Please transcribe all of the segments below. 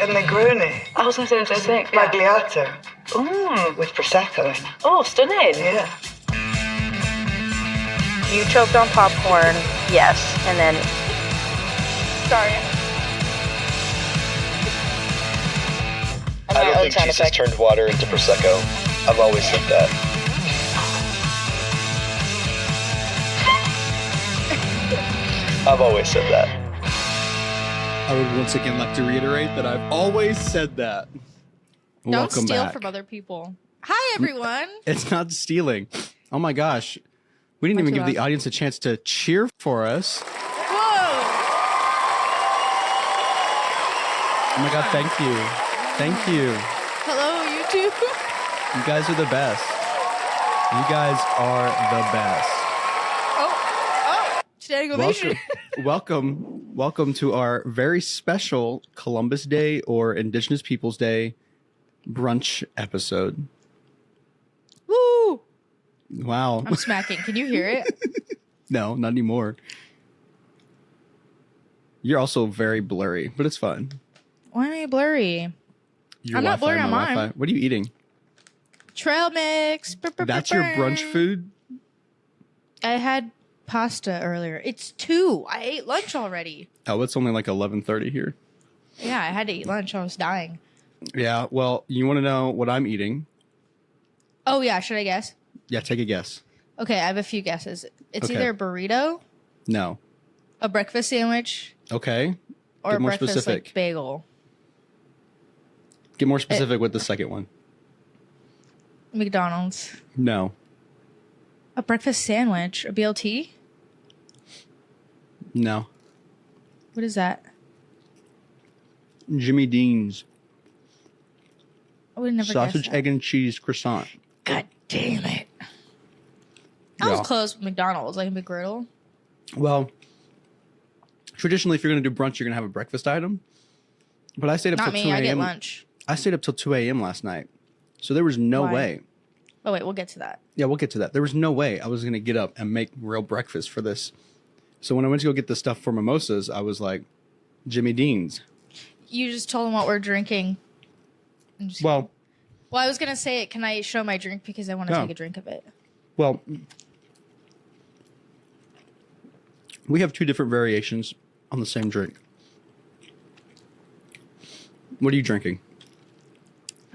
and Negroni. I was going to say the same thing. Magliato. Mm. With Prosecco in it. Oh, stunning. Yeah. You choked on popcorn, yes, and then... Sorry. I don't think Jesus turned water into Prosecco. I've always said that. I've always said that. I would once again like to reiterate that I've always said that. Don't Welcome steal back. from other people. Hi, everyone. It's not stealing. Oh my gosh. We didn't even give the audience a chance to cheer for us. Whoa. Oh my God, thank you. Thank you. Hello, YouTube. You guys are the best. You guys are the best. Oh, standing ovation. Welcome to our very special Columbus Day or Indigenous Peoples Day brunch episode. Woo. Wow. I'm smacking. Can you hear it? No, not anymore. You're also very blurry, but it's fine. Why am I blurry? Your I'm not Wi-Fi, blurry on my mine. Wi-Fi. What are you eating? Trail mix. That's your brunch food? I had pasta earlier. It's 2. I ate lunch already. Oh, it's only like 11:30 here. Yeah, I had to eat lunch. I was dying. Yeah, well, you want to know what I'm eating? Oh, yeah. Should I guess? Yeah, take a guess. Okay, I have a few guesses. It's Okay. either a burrito, No. a breakfast sandwich, Okay. or Get a more breakfast specific. like bagel. Get more specific with the second one. McDonald's. No. A breakfast sandwich. A BLT? No. What is that? Jimmy Dean's I would never sausage, guess that. egg, and cheese croissant. God damn it. I was Yeah. close with McDonald's, like a McGriddle. Well, traditionally, if you're going to do brunch, you're going to have a breakfast item. But I stayed up Not till me, 2 I get a.m. lunch. I stayed up till 2 a.m. last night. So there was no Why? way. Oh, wait, we'll get to that. Yeah, we'll get to that. There was no way I was going to get up and make real breakfast for this. So when I went to go get the stuff for mimosas, I was like, Jimmy Dean's. You just told them what we're drinking. I'm just Well, Well, I was going to say, can I show my drink because I want to No. take a drink of it? well, we have 2 different variations on the same drink. What are you drinking?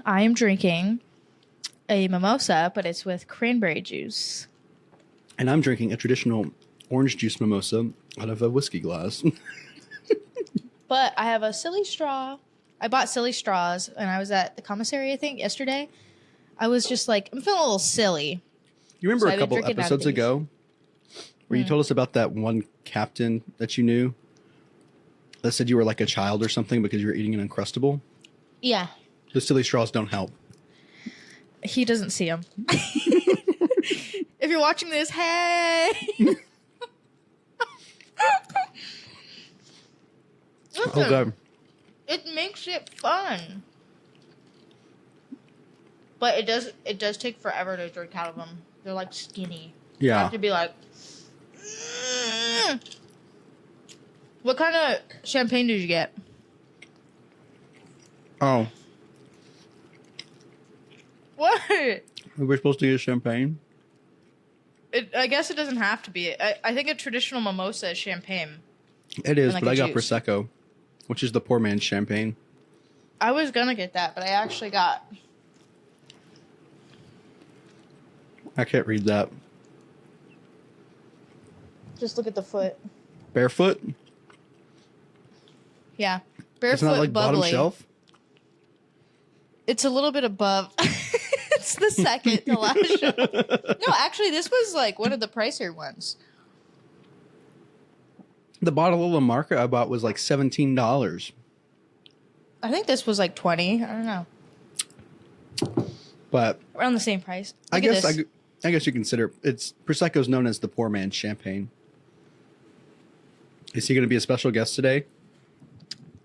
I am drinking a mimosa, but it's with cranberry juice. And I'm drinking a traditional orange juice mimosa out of a whiskey glass. But I have a silly straw. I bought silly straws, and I was at the commissary, I think, yesterday. I was just like, I'm feeling a little silly. You remember So a I've been couple drinking out of episodes these. ago where you told us about that one captain that you knew that said you were like a child or something because you were eating an Uncrustable? Yeah. The silly straws don't help. He doesn't see them. If you're watching this, hey! Listen, Okay. it makes it fun. But it does take forever to drink out of them. They're like skinny. You Yeah. have to be like... "Mm." What kind of champagne did you get? Oh, What? we were supposed to get champagne? I guess it doesn't have to be. I think a traditional mimosa is champagne. It is, like but a I got juice. Prosecco, which is the poor man's champagne. I was gonna get that, but I actually got... I can't read that. Just look at the foot. Barefoot? Yeah. Barefoot It's not like bubbly. bottom shelf? It's a little bit above. It's the second to last shelf. No, actually, this was like one of the pricier ones. The bottle of La Marca I bought was like $17. I think this was like 20. I don't know. But Around the same price. I Look at guess this. I guess you consider it's Prosecco's known as the poor man's champagne. Is he going to be a special guest today?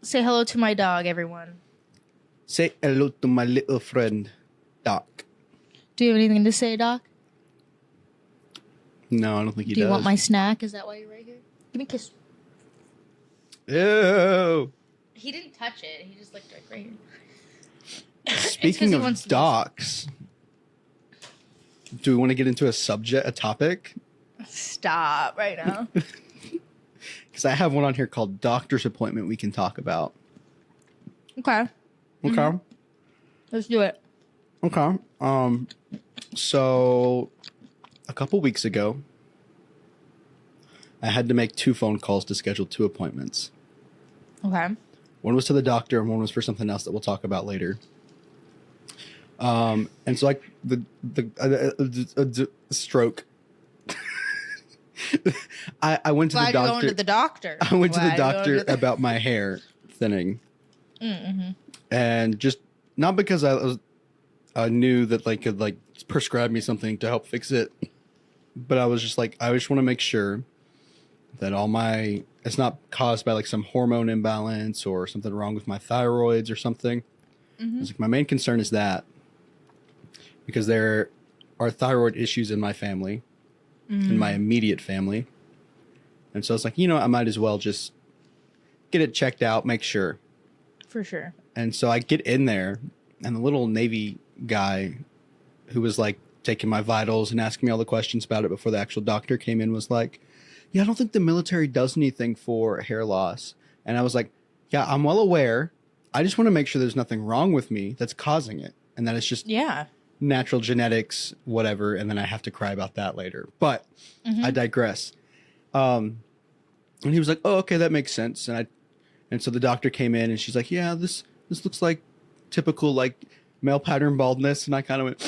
Say hello to my dog, everyone. Say hello to my little friend, Doc. Do you have anything to say, Doc? No, I don't think he Do you does. want my snack? Is that why you're right here? Give me a kiss. Ew. He didn't touch it. He just looked right here. Speaking of docs, do we want to get into a topic? Stop right now. Because I have one on here called doctor's appointment we can talk about. Okay. Okay. Let's do it. Okay. So a couple weeks ago, I had to make 2 phone calls to schedule 2 appointments. Okay. One was to the doctor and one was for something else that we'll talk about later. And so like the stroke. I went to the doctor. Going to the doctor. I went to the doctor about my hair thinning. Mm-hmm. And just not because I knew that they could like prescribe me something to help fix it, but I was just like, I just want to make sure that it's not caused by like some hormone imbalance or something wrong with my thyroids or something. Mm-hmm. I was like, my main concern is that because there are thyroid issues in my family, in my immediate family. And so I was like, I might as well just get it checked out, make sure. For sure. And so I get in there and the little Navy guy who was like taking my vitals and asking me all the questions about it before the actual doctor came in was like, yeah, I don't think the military does anything for hair loss. And I was like, yeah, I'm well aware. I just want to make sure there's nothing wrong with me that's causing it. And that it's just natural genetics, whatever. And then I have to cry about that later. But I digress. And he was like, oh, okay, that makes sense. And so the doctor came in and she's like, yeah, this looks like typical like male pattern baldness. And I kind of went,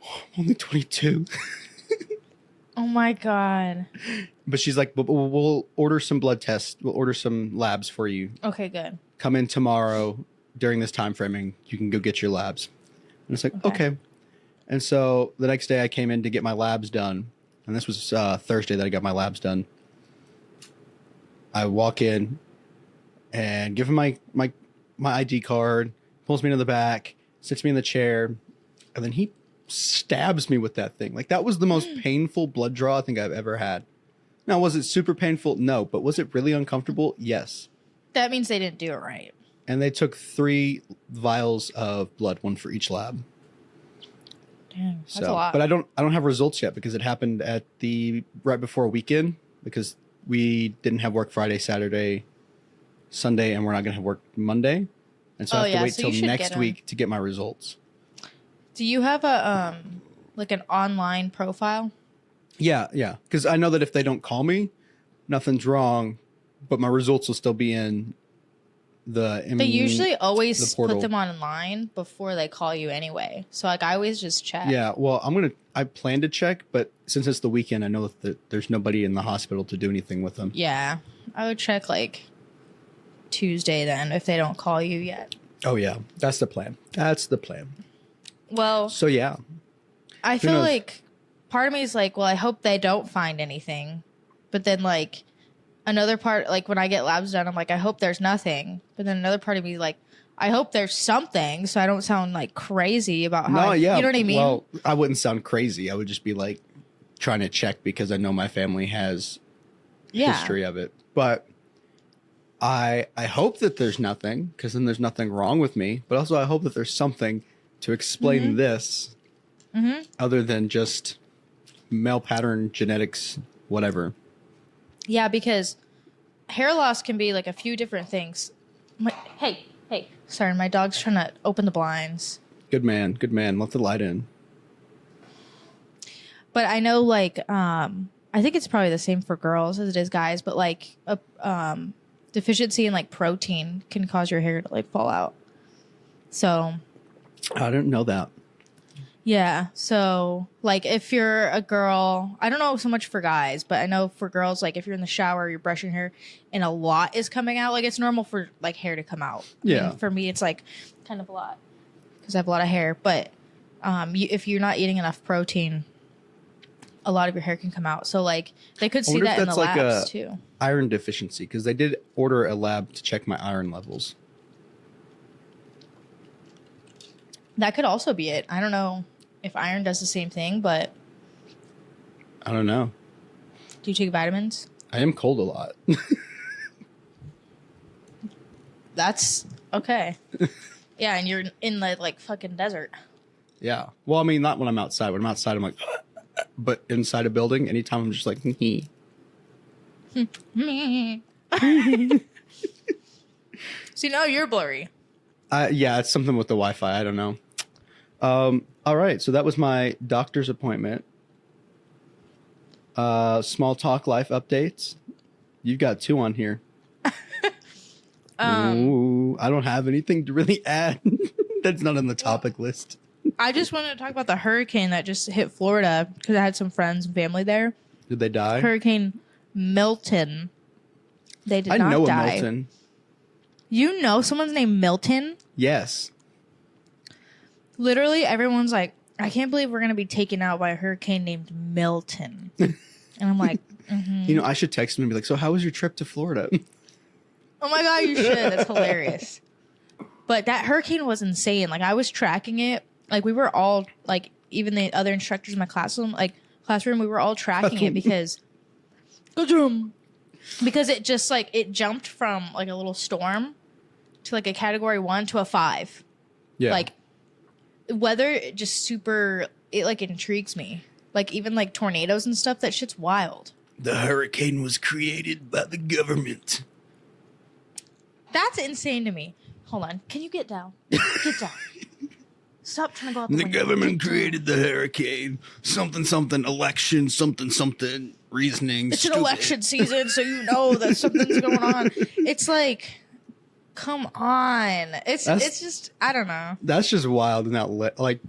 oh, I'm only 22. Oh my God. But she's like, we'll order some blood tests. We'll order some labs for you. Okay, good. Come in tomorrow during this time framing. You can go get your labs. And it's like, okay. And so the next day I came in to get my labs done. And this was Thursday that I got my labs done. I walk in and give him my ID card, pulls me to the back, sits me in the chair, and then he stabs me with that thing. Like, that was the most painful blood draw I think I've ever had. Now, was it super painful? No. But was it really uncomfortable? Yes. That means they didn't do it right. And they took 3 vials of blood, 1 for each lab. Damn, that's a lot. But I don't have results yet because it happened at right before a weekend because we didn't have work Friday, Saturday, Sunday, and we're not going to have work Monday. And so I have to wait till next week to get my results. Do you have a like an online profile? Yeah. Because I know that if they don't call me, nothing's wrong, but my results will still be in they usually always put them online before they call you anyway. So like I always just check. Yeah, well, I plan to check, but since it's the weekend, I know that there's nobody in the hospital to do anything with them. Yeah, I would check like Tuesday then if they don't call you yet. Oh yeah, that's the plan. Well, so yeah, I feel like part of me is like, well, I hope they don't find anything, but then like another part, like when I get labs done, I'm like, I hope there's nothing. But then another part of me is like, I hope there's something, so I don't sound like crazy about how. You know what I mean? Well, I wouldn't sound crazy. I would just be like trying to check because I know my family has history of it. But I hope that there's nothing because then there's nothing wrong with me. But also I hope that there's something to explain this other than just male pattern genetics, whatever. Yeah, because hair loss can be like a few different things. Hey. Sorry, my dog's trying to open the blinds. Good man. Let the light in. But I know, like, I think it's probably the same for girls as it is guys, but like a deficiency in like protein can cause your hair to like fall out. So I didn't know that. Yeah. So like if you're a girl, I don't know so much for guys, but I know for girls, like if you're in the shower, you're brushing hair and a lot is coming out, like it's normal for like hair to come out. Yeah. I mean, for me, it's like kind of a lot because I have a lot of hair, but if you're not eating enough protein, a lot of your hair can come out. So like they could see that in the labs too. Iron deficiency, because they did order a lab to check my iron levels. That could also be it. I don't know if iron does the same thing, but I don't know. Do you take vitamins? I am cold a lot. That's okay. Yeah, and you're in the like fucking desert. Yeah. Well, I mean, not when I'm outside. When I'm outside, I'm like, but inside a building, anytime I'm just like, See, now you're blurry. yeah, it's something with the Wi-Fi. I don't know. All right. So that was my doctor's appointment. Small talk life updates. You've got 2 on here. Ooh, I don't have anything to really add. That's not on the topic list. I just wanted to talk about the hurricane that just hit Florida because I had some friends and family there. Did they die? Hurricane Milton. They did not die. I know a Milton. You know someone's named Milton? Yes. Literally, everyone's like, I can't believe we're going to be taken out by a hurricane named Milton. And I'm like, You know, I should text him and be like, so how was your trip to Florida? oh my God, you should. That's hilarious. But that hurricane was insane. Like, I was tracking it. Like, we were all, like, even the other instructors in my classroom, we were all tracking it because it just, like, it jumped from, like, a little storm to, like, a category 1 to a 5. Yeah. Like, weather it just super, it, like, intrigues me. Like, even, like, tornadoes and stuff, that shit's wild. The hurricane was created by the government. That's insane to me. Hold on. Can you get down? Get down. Stop trying to go out the The window. government created the hurricane. Something, something, election, something, something, reasoning. It's an election season, so you know that something's going on. It's like, come on. It's just, I don't know. That's just wild and like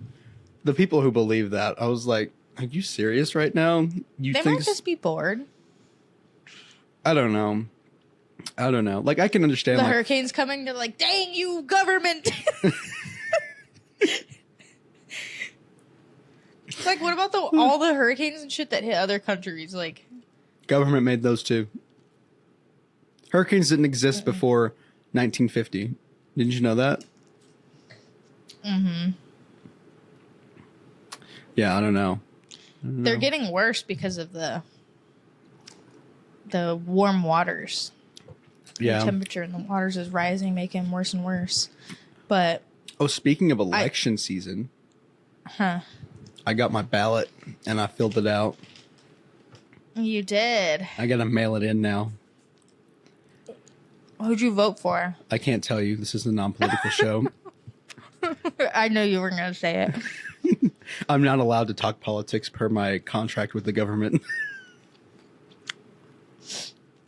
the people who believe that. I was like, are you serious right now? They might just be bored. I don't know. Like, I can understand. The like, hurricane's coming. They're like, dang you, government. It's like, what about all the hurricanes and shit that hit other countries? Like, government made those too. Hurricanes didn't exist before 1950. Didn't you know that? mm-hmm. Yeah, I don't know. They're getting worse because of the warm waters. Yeah. The temperature in the waters is rising, making them worse and worse. But speaking of election season, I got my ballot and I filled it out. You did. I gotta mail it in now. Who'd you vote for? I can't tell you. This is a non-political show. I know you were going to say it. I'm not allowed to talk politics per my contract with the government.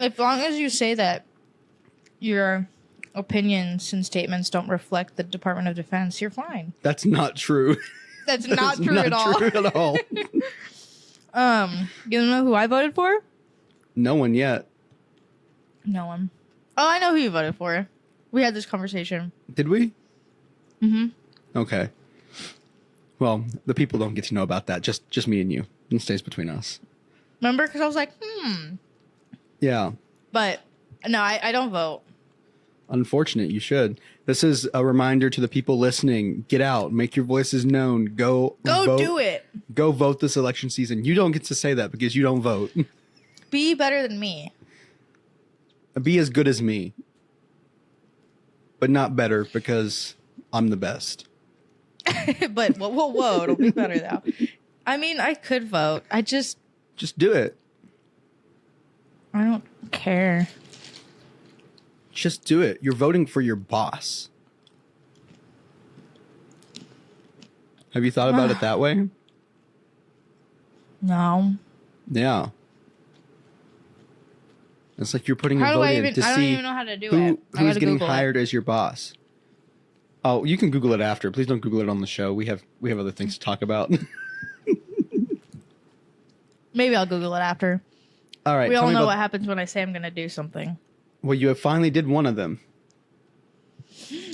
As long as you say that your opinions and statements don't reflect the Department of Defense, you're fine. That's not true. That's not true at all. True at all. You know who I voted for? No one yet. No one. Oh, I know who you voted for. We had this conversation. Did we? Mm-hmm. Okay. Well, the people don't get to know about that. Just me and you. It stays between us. Remember? Because I was like, Yeah. But no, I don't vote. Unfortunate. You should. This is a reminder to the people listening. Get out. Make your voices known. Go vote. Do it. Go vote this election season. You don't get to say that because you don't vote. Be better than me. Be as good as me. But not better because I'm the best. But whoa, it'll be better though. I mean, I could vote. Just do it. I don't care. Just do it. You're voting for your boss. Have you thought about it that way? No. Yeah. It's like you're putting a How do vote I in even? to I don't see even know how to do it. who's getting Google hired as your boss. Oh, you can Google it after. Please don't Google it on the show. We have other things to talk about. Maybe I'll Google it after. All right. We all know what happens when I say I'm going to do something. Well, you have finally did one of them.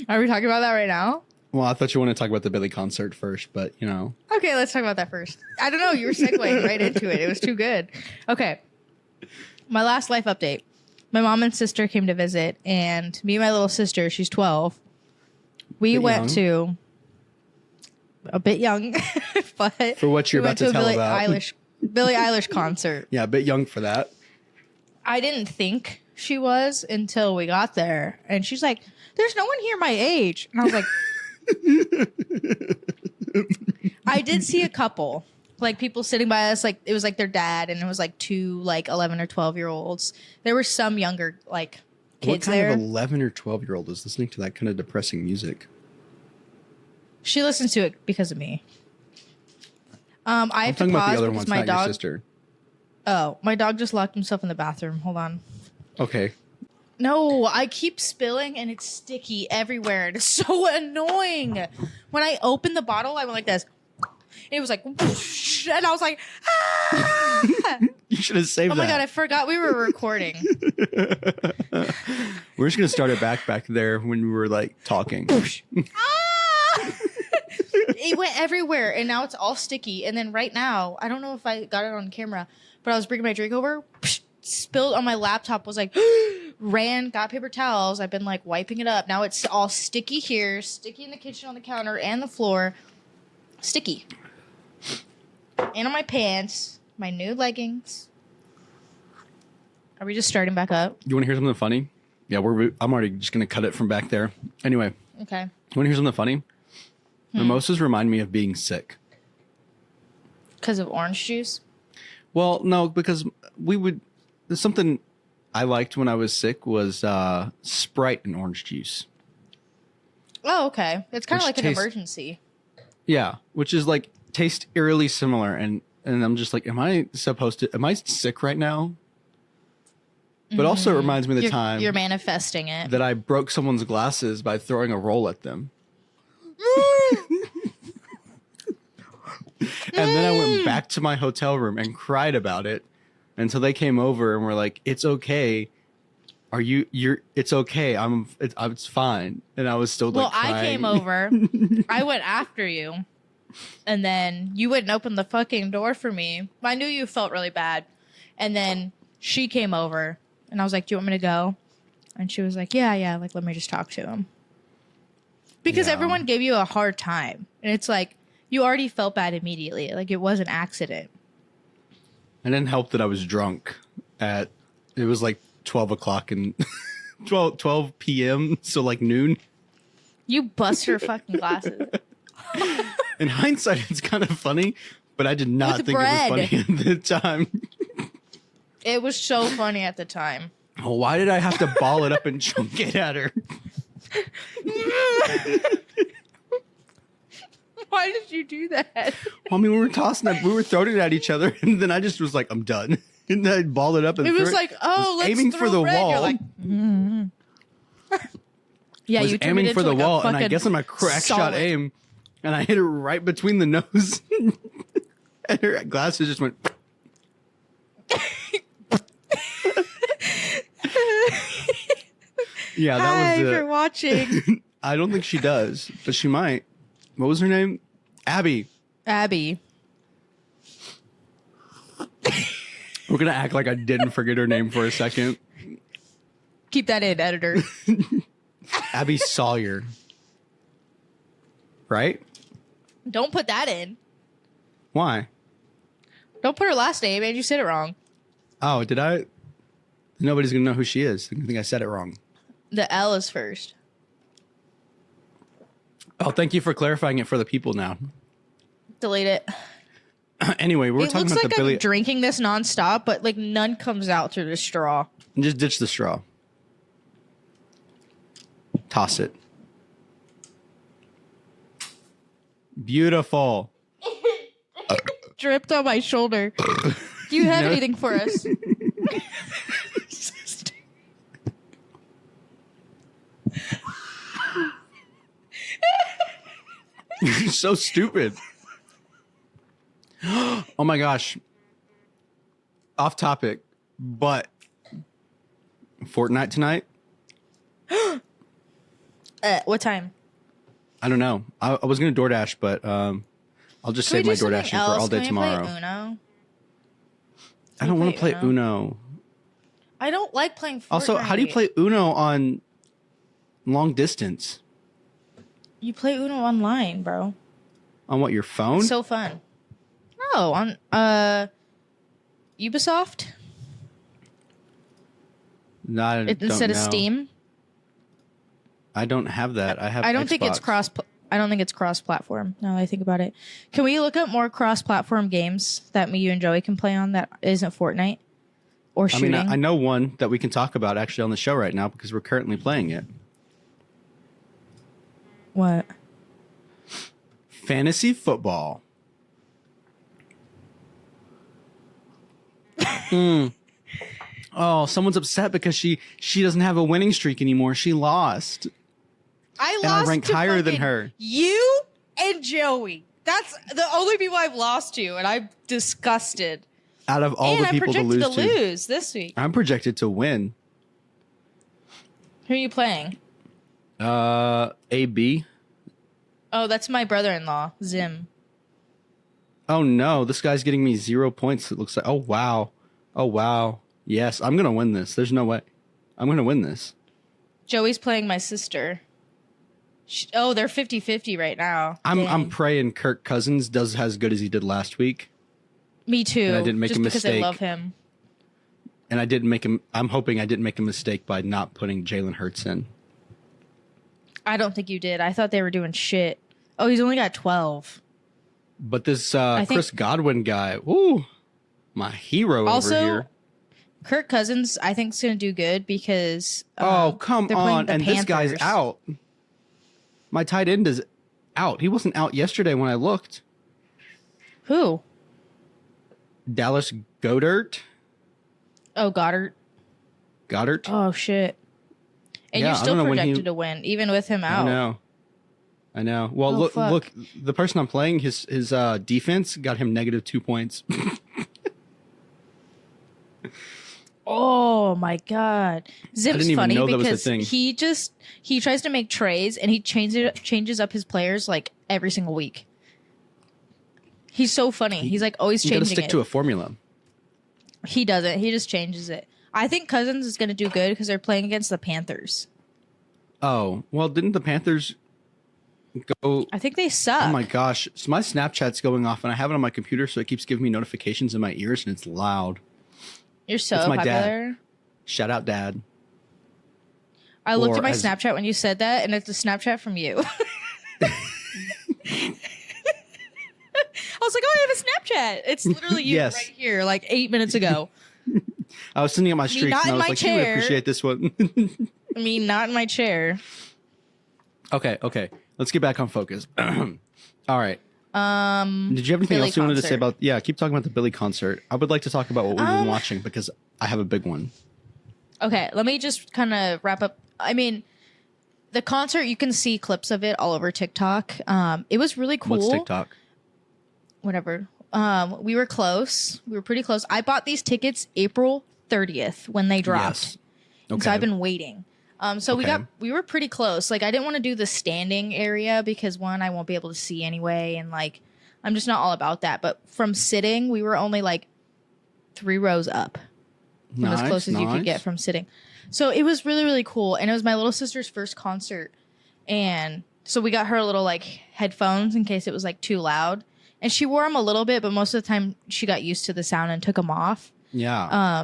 Are we talking about that right now? Well, I thought you wanted to talk about the Billy concert first, but you know. Okay, let's talk about that first. I don't know. You were segueing right into it. It was too good. Okay. My last life update. My mom and sister came to visit, and me and my little sister, she's 12. We went to a bit young, but for what you're about to tell about Billie Eilish concert. Yeah, a bit young for that. I didn't think she was until we got there. And she's like, there's no one here my age. And I was like, I did see a couple, like people sitting by us, like it was like their dad and it was like two like 11 or 12-year-olds. There were some younger like kids what kind there. of 11 or 12-year-old is listening to that kind of depressing music? She listens to it because of me. I I'm have to talking about pause the other because ones, my not your dog. sister. Oh, my dog just locked himself in the bathroom. Hold on. Okay. No, I keep spilling and it's sticky everywhere. It is so annoying. When I open the bottle, I went like this. It was like, whoosh, and I was like, ah! You should have saved Oh that. my God, I forgot we were recording. We're just going to start it back there when we were like talking. Ah! It went everywhere and now it's all sticky. And then right now, I don't know if I got it on camera, but I was bringing my drink over, spilled on my laptop, was like, ran, got paper towels. I've been like wiping it up. Now it's all sticky here, sticky in the kitchen on the counter and the floor. Sticky. And on my pants, my new leggings. Are we just starting back up? You want to hear something funny? Yeah, I'm already just going to cut it from back there. Anyway, Okay. you want to hear something funny? Mimosas remind me of being sick. Because of orange juice? Well, no, because there's something I liked when I was sick was Sprite and orange juice. Oh, okay. It's kind of Which like an tastes- emergency. Yeah, which is like tastes eerily similar, and I'm just like, am I sick right now? But also it reminds me of the time You're manifesting it. that I broke someone's glasses by throwing a roll at them. And then I went back to my hotel room and cried about it until they came over and were like, "It's okay. It's okay. It's fine." And I was still like crying. I came over. I went after you. And then you wouldn't open the fucking door for me. I knew you felt really bad. And then she came over. And I was like, do you want me to go? And she was like, yeah. Like, let me just talk to him. Because Yeah. everyone gave you a hard time. And it's like, you already felt bad immediately. Like, it was an accident. It didn't help that I was drunk it was like 12 o'clock and 12 p.m. So like noon. You bust her fucking glasses. In hindsight, it's kind of funny, but I did not With think bread. it was funny at the time. It was so funny at the time. Well, why did I have to ball it up and chunk it at her? Why did you do that? Well, I mean, we were tossing it, we were throwing it at each other, and then I just was like, I'm done. And then I balled it up and It threw was like, oh, let's aiming throw for the red. wall. You're like, yeah, was you turned aiming it for into the like wall, a and I fucking guess I'm a crack shot solid. aim, and I hit her right between the nose, and her glasses just went. Yeah, that Hi was for watching. I don't think she does, but she might. What was her name? Abby. Abby. We're gonna act like I didn't forget her name for a second. Keep that in, editor. Abby Sawyer. Right? Don't put that in. Why? Don't put her last name, and you said it wrong. Oh, did I? Nobody's gonna know who she is. I think I said it wrong. The L is first. Oh, thank you for clarifying it for the people now. Delete it. Anyway, we're It talking looks about like the I'm Billy. drinking this nonstop, but like none comes out through the straw. Just ditch the straw. Toss it. Beautiful. Dripped on my shoulder. Do you have No. anything for us? You're so stupid. Oh my gosh. Off topic, but Fortnite tonight? What time? I don't know. I was going to DoorDash, but I'll just Can we save my do DoorDashing something for all else? day Can we play tomorrow. Uno? I don't want to play Uno. I don't like playing Fortnite. Also, how do you play Uno on long distance? You play Uno online, bro. On what, your phone? So fun. No, on Ubisoft. No, I don't instead of know. Steam. I don't have that. I have. I don't think it's Xbox. I don't think it's cross-platform. Now that I think about it, can we look at more cross-platform games that you and Joey can play on that isn't Fortnite or I shooting? mean, I know one that we can talk about actually on the show right now because we're currently playing it. What? Fantasy football. Oh, someone's upset because she doesn't have a winning streak anymore. She lost. I And I rank to higher than fucking her. You and Joey. That's the only people I've lost to, and I'm disgusted. Out of all and the people to I'm lose projected to lose this week. I'm projected to win. Who are you playing? AB. Oh, that's my brother-in-law, Zim. Oh no, this guy's getting me 0 points. It looks like. Oh wow. Oh wow. Yes, I'm gonna win this. There's no way. I'm gonna win this. Joey's playing my sister. They're 50-50 right now. I'm Dang. praying Kirk Cousins does as good as he did last week. Me too. And I didn't make just a because I mistake. love him. And I didn't make him. I'm hoping I didn't make a mistake by not putting Jalen Hurts in. I don't think you did. I thought they were doing shit. Oh, he's only got 12. But this think- Chris Godwin guy, ooh, my hero Also, over here. Kirk Cousins, I think, is going to do good because. Oh, come they're playing on. the And this guy's Panthers. out. My tight end is out. He wasn't out yesterday when I looked. Who? Dallas Goedert. Oh, Goddard. Goddard. Oh, shit. And Yeah, you're I still don't know when projected to win, even with him out. I know. Well, Oh, fuck. look. The person I'm playing, his defense got him negative 2 points. Oh my god, Zim's didn't even funny know that was a because thing. he tries to make trays and he changes up his players like every single week. He's so funny. He's like always You got to changing stick it. to a formula. He doesn't. He just changes it. I think Cousins is going to do good because they're playing against the Panthers. Oh, well, didn't the Panthers go? I think they suck. Oh my gosh. So my Snapchat's going off and I have it on my computer, so it keeps giving me notifications in my ears and it's loud. You're so It's my dad. popular. Shout out, Dad. I looked Or at my as- Snapchat when you said that, and it's a Snapchat from you. I was like, oh, I have a Snapchat. It's literally you Yes. right here, like 8 minutes ago. I was sending out my streaks not and I in was my like, you would chair. appreciate this one. I mean, not in my chair. Okay. Let's get back on focus. All right. Did you have anything Billy else you wanted to say concert. about? Yeah, keep talking about the Billy concert. I would like to talk about what we've been watching because I have a big one. Okay, let me just kind of wrap up. I mean, the concert, you can see clips of it all over TikTok. It was really cool. What's TikTok? Whatever. We were close. We were pretty close. I bought these tickets April 30th when they dropped. Yes. And so I've been waiting. So we were pretty close. Like I didn't want to do the standing area because one, I won't be able to see anyway. And like, I'm just not all about that. But from sitting, we were only like 3 rows up from as close as you could get from sitting. So it was really, really cool. And it was my little sister's first concert. And so we got her little like headphones in case it was like too loud. And she wore them a little bit, but most of the time she got used to the sound and took them off. Yeah.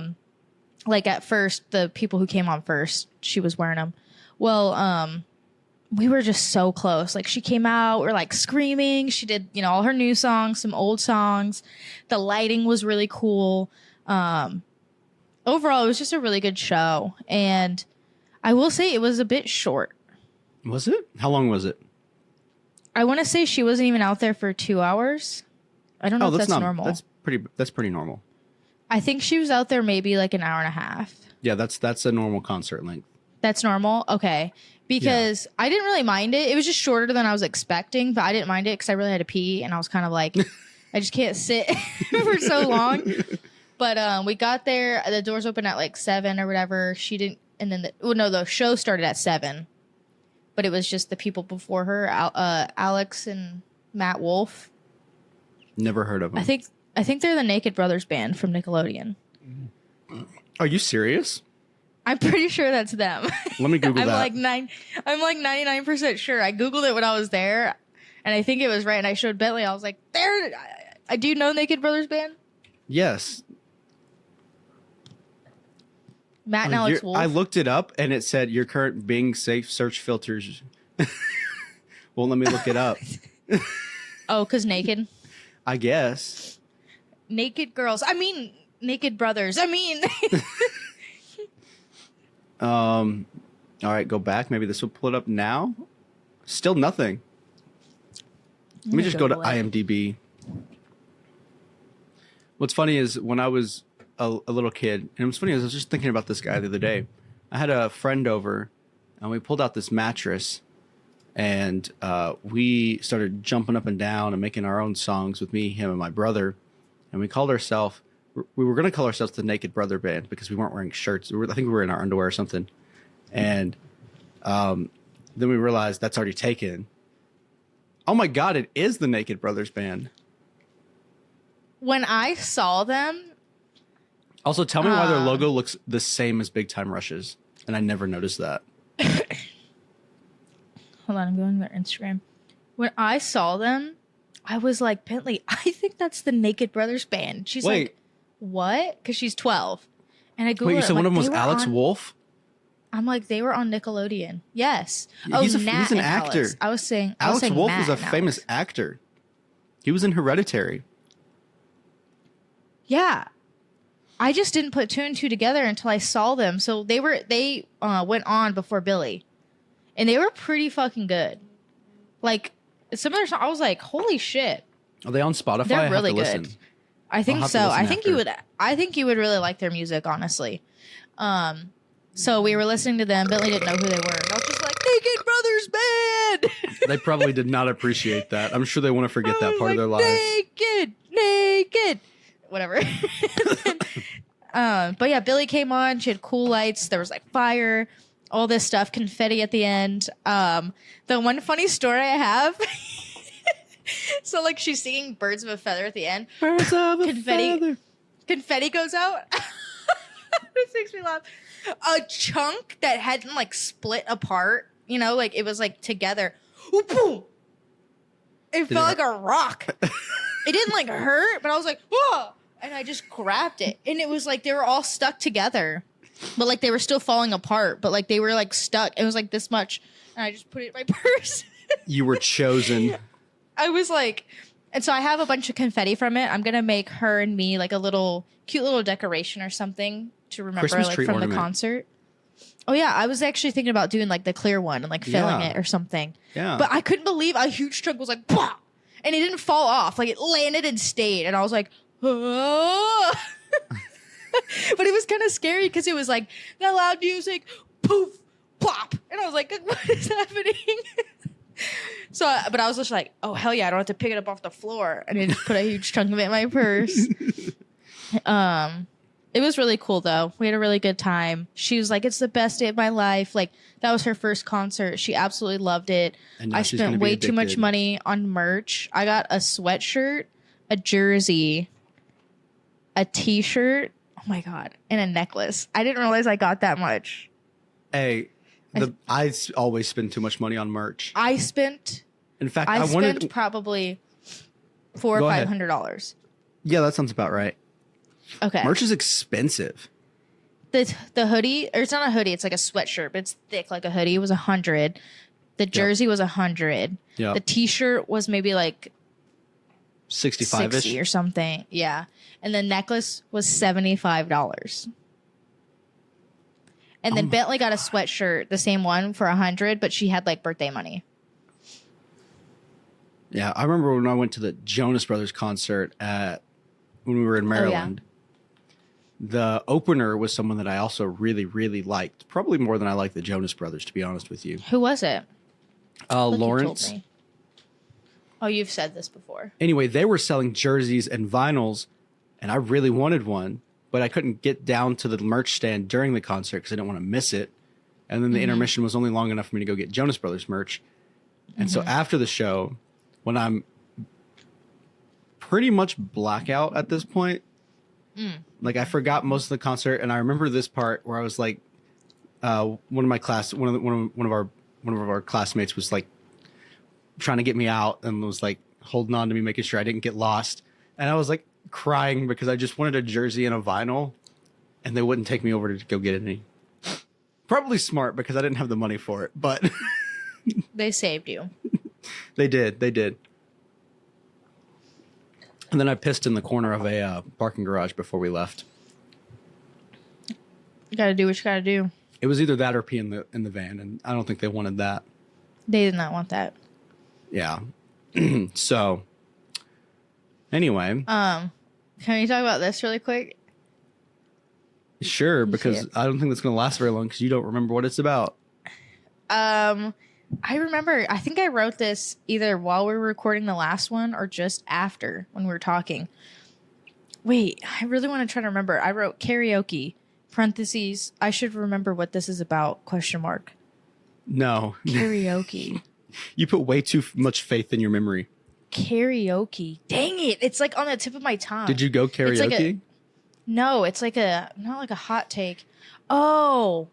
Like at first, the people who came on first, she was wearing them. Well, we were just so close. Like she came out, we're like screaming. She did, all her new songs, some old songs. The lighting was really cool. Overall, it was just a really good show. And I will say it was a bit short. Was it? How long was it? I want to say she wasn't even out there for 2 hours. I don't know if that's normal. That's pretty normal. I think she was out there maybe like an hour and a half. Yeah, that's a normal concert length. That's normal? Okay. Because I didn't really mind it. It was just shorter than I was expecting, but I didn't mind it because I really had to pee. And I was kind of like, I just can't sit for so long. But we got there. The doors opened at like 7 or whatever. She didn't. And then, the show started at 7. But it was just the people before her, Alex and Matt Wolf. Never heard of them. I think they're the Naked Brothers band from Nickelodeon. Are you serious? I'm pretty sure that's them. Let me Google I'm that. I'm like 99% sure. I Googled it when I was there, and I think it was right. And I showed Bentley. I was like, "There, I do know Naked Brothers band." Yes. Matt and Alex Wolf. I looked it up and it said your current Bing safe search filters won't let me look it up. Oh, because naked? I guess. Naked girls. I mean, naked brothers. I mean. All right, go back. Maybe this will pull it up now. Still nothing. Let me just go to IMDb. What's funny is when I was a little kid, and what's funny is I was just thinking about this guy the other day. I had a friend over, and we pulled out this mattress, and we started jumping up and down and making our own songs with me, him, and my brother. And we called ourselves, we were going to call ourselves the Naked Brother Band because we weren't wearing shirts. I think we were in our underwear or something. And then we realized that's already taken. Oh my God, it is the Naked Brothers Band. When I saw them. Also, tell me why their logo looks the same as Big Time Rush's. And I never noticed that. Hold on, I'm going to their Instagram. When I saw them, I was like, Bentley, I think that's the Naked Brothers Band. She's like, what? Because she's 12. And I Googled Wait, you said one of them was Alex Wolf? I'm like, they were on Nickelodeon. Yes. He's an actor. Alex. I was saying Alex Wolf Matt was a famous actor. He was in Hereditary. Yeah. I just didn't put two and two together until I saw them. So they went on before Billy. And they were pretty fucking good. Like, some of their songs, I was like, holy shit. Are they on Spotify? They're really good. Listen. I think so. I think you would really like their music, honestly. So we were listening to them. Bentley didn't know who they were. And I was just like, Naked Brothers Band. They probably did not appreciate that. I'm sure they want to forget that part of their lives. Naked. Whatever. But yeah, Billy came on. She had cool lights. There was like fire, all this stuff, confetti at the end. The one funny story I have. So like she's singing "Birds of a Feather" at the end. Birds of a feather. Confetti goes out. This makes me laugh. A chunk that hadn't like split apart, you know, like it was like together. Ooh, boom. It felt like a rock. It didn't like hurt, but I was like, whoa. And I just grabbed it. And it was like they were all stuck together. But like they were still falling apart. But like they were like stuck. It was like this much. And I just put it in my purse. You were chosen. I was like, and so I have a bunch of confetti from it. I'm going to make her and me like a little cute little decoration or something to remember Christmas like tree from ornament. The concert. Oh yeah, I was actually thinking about doing like the clear one and like filling it or something. Yeah. But I couldn't believe a huge chunk was like, bah! And it didn't fall off. Like it landed and stayed. And I was like, oh. But it was kind of scary because it was like that loud music, poof, plop. And I was like, what is happening? So, but I was just like, oh, hell yeah, I don't have to pick it up off the floor. And I just put a huge chunk of it in my purse. It was really cool, though. We had a really good time. She was like, it's the best day of my life. Like, that was her first concert. She absolutely loved it. I spent way too much money on merch. I got a sweatshirt, a jersey, a t-shirt. Oh, my God. And a necklace. I didn't realize I got that much. Hey, I always spend too much money on merch. I spent... In fact, I spent probably $400 or $500. Yeah, that sounds about right. Okay. Merch is expensive. The hoodie, or it's not a hoodie, it's like a sweatshirt, but it's thick like a hoodie. It was $100. The jersey was $100. Yeah. The t-shirt was maybe like 65-ish 60 or something. Yeah. And the necklace was $75. And then Bentley got a sweatshirt, the same one for $100, but she had like birthday money. Yeah, I remember when I went to the Jonas Brothers concert when we were in Maryland. The opener was someone that I also really, really liked. Probably more than I like the Jonas Brothers, to be honest with you. Who was it? Lawrence. Oh, you've said this before. Anyway, they were selling jerseys and vinyls, and I really wanted one, but I couldn't get down to the merch stand during the concert because I didn't want to miss it. And then the intermission was only long enough for me to go get Jonas Brothers merch. And so after the show, when I'm pretty much blackout at this point, like I forgot most of the concert, and I remember this part where I was like, one of our classmates was like trying to get me out and was like holding on to me, making sure I didn't get lost, and I was like crying because I just wanted a jersey and a vinyl, and they wouldn't take me over to go get any. Probably smart because I didn't have the money for it, but They saved you. they did. And then I pissed in the corner of a parking garage before we left. You gotta do what you gotta do. It was either that or pee in the van, and I don't think they wanted that. They did not want that. Yeah. So, anyway. Can we talk about this really quick? Sure, because I don't think that's going to last very long because you don't remember what it's about. I remember, I think I wrote this either while we were recording the last one or just after when we were talking. Wait, I really want to try to remember. I wrote karaoke, parentheses, I should remember what this is about, question mark. No. Karaoke. You put way too much faith in your memory. Karaoke. Dang it. It's like on the tip of my tongue. Did you go karaoke? No, it's like not like a hot take. Oh.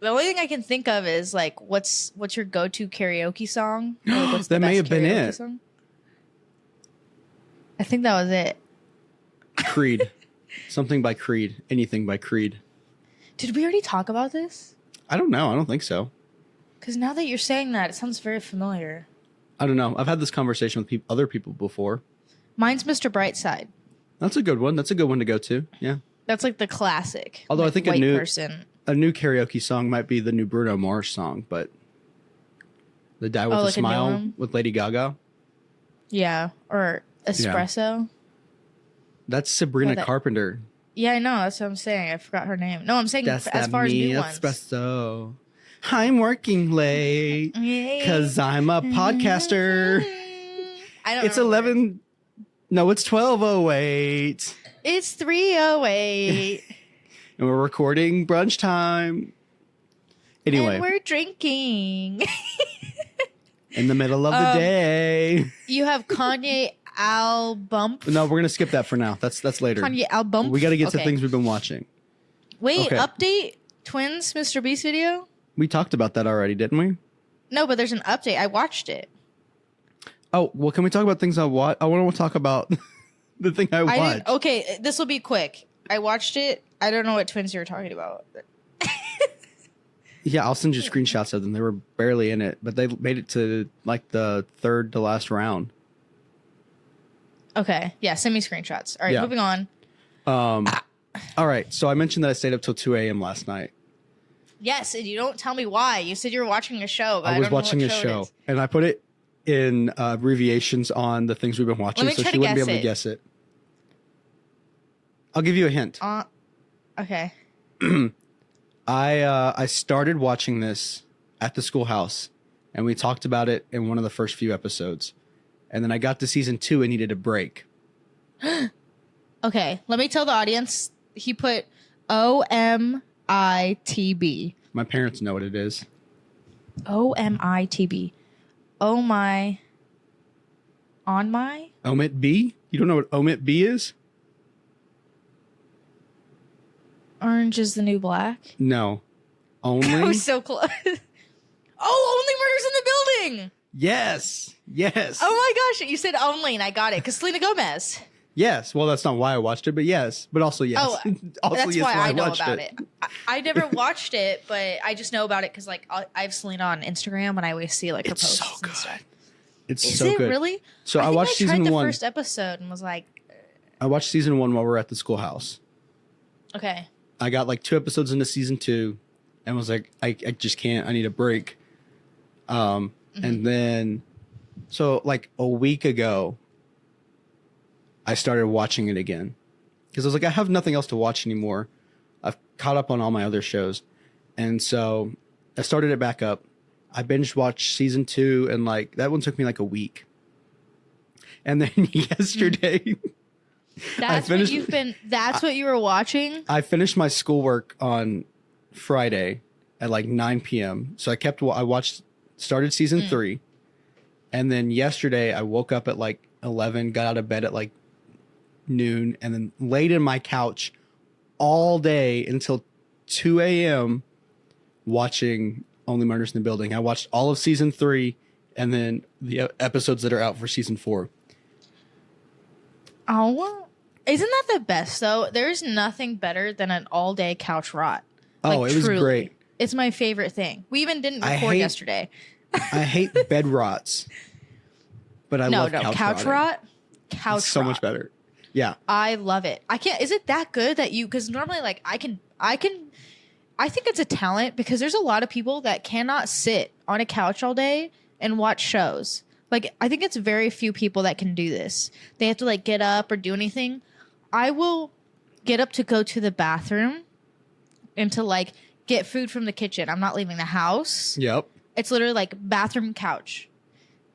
The only thing I can think of is like, what's your go-to karaoke song? Or, like, what's the That may best have been karaoke it. song? I think that was it. Creed. Something by Creed. Anything by Creed. Did we already talk about this? I don't know. I don't think so. Because now that you're saying that, it sounds very familiar. I don't know. I've had this conversation with other people before. Mine's Mr. Brightside. That's a good one. That's a good one to go to. Yeah. That's like the classic. Although like, I think white a new karaoke song might be the new Bruno Mars song, but the Die with a like a new Smile one? with Lady Gaga. Yeah, or Espresso. That's Sabrina that- Carpenter. Yeah, I know. That's what I'm saying. I forgot her name. No, I'm saying That's as far as new ones. Espresso. I'm working late because I'm a podcaster. I don't It's remember. 11. No, it's 12:08. It's 3:08. And we're recording brunch time. Anyway, And we're drinking. in the middle of the day. You have Kanye album. No, we're going to skip that for now. That's later. Kanye album. We got to get to Okay. things we've been watching. Wait, Okay. update Twins Mr. Beast video? We talked about that already, didn't we? No, but there's an update. I watched it. Oh, well, can we talk about things I watched? I want to talk about the thing I watched. Okay, this will be quick. I watched it. I don't know what twins you were talking about. Yeah, I'll send you screenshots of them. They were barely in it, but they made it to like the third to last round. Okay, yeah, send me screenshots. All right, Yeah. moving on. All right, so I mentioned that I stayed up till 2 a.m. last night. Yes, and you don't tell me why. You said you were watching a show, but I was don't know watching what a it show, is. and I put it in abbreviations on the things we've been watching, Let me so try she to wouldn't be guess able to it. guess it. I'll give you a hint. Okay. I started watching this at the schoolhouse, and we talked about it in one of the first few episodes, and then I got to season 2 and needed a break. Okay, let me tell the audience. He put OMITB. My parents know what it is. OMITB. Oh my. On my? Omit B? You don't know what Omit B is? Orange is the new black. No. I Only? was so close. Oh, Only Murders in the Building. Yes. Yes. Oh my gosh, you said only and I got it because Selena Gomez. Yes. Well, that's not why I watched it, but yes. But also yes. Oh, also, that's yes, why I know watched about it. I never watched it, but I just know about it because like I have Selena on Instagram and I always see like her It's posts so and good. stuff. It's Is so it good. really? So I think watched tried season the 1. first episode and was like, I watched season 1 while we were at the schoolhouse. okay. I got like 2 episodes into season 2 and was like, I just can't. I need a break. And then, so like a week ago, I started watching it again because I was like, I have nothing else to watch anymore. I've caught up on all my other shows. And so I started it back up. I binge watched season 2 and like that one took me like a week. And then yesterday, That's finished- what you've been. That's what you were watching. I finished my schoolwork on Friday at like 9 p.m. So started season 3. And then yesterday I woke up at like 11, got out of bed at like noon, and then laid in my couch all day until 2 a.m. watching Only Murders in the Building. I watched all of season 3 and then the episodes that are out for season 4. Oh, Isn't that the best though? There's nothing better than an all day couch rot. Oh, it was truly. great. It's my favorite thing. We even didn't record yesterday. I hate bed rots, but I love couch rot. Couch it's so rot. much better. Yeah, I love it. I can't. Is it that good that you? Because normally, like I think it's a talent because there's a lot of people that cannot sit on a couch all day and watch shows. Like I think it's very few people that can do this. They have to like get up or do anything. I will get up to go to the bathroom and to like get food from the kitchen. I'm not leaving the house. Yep. It's literally like bathroom couch,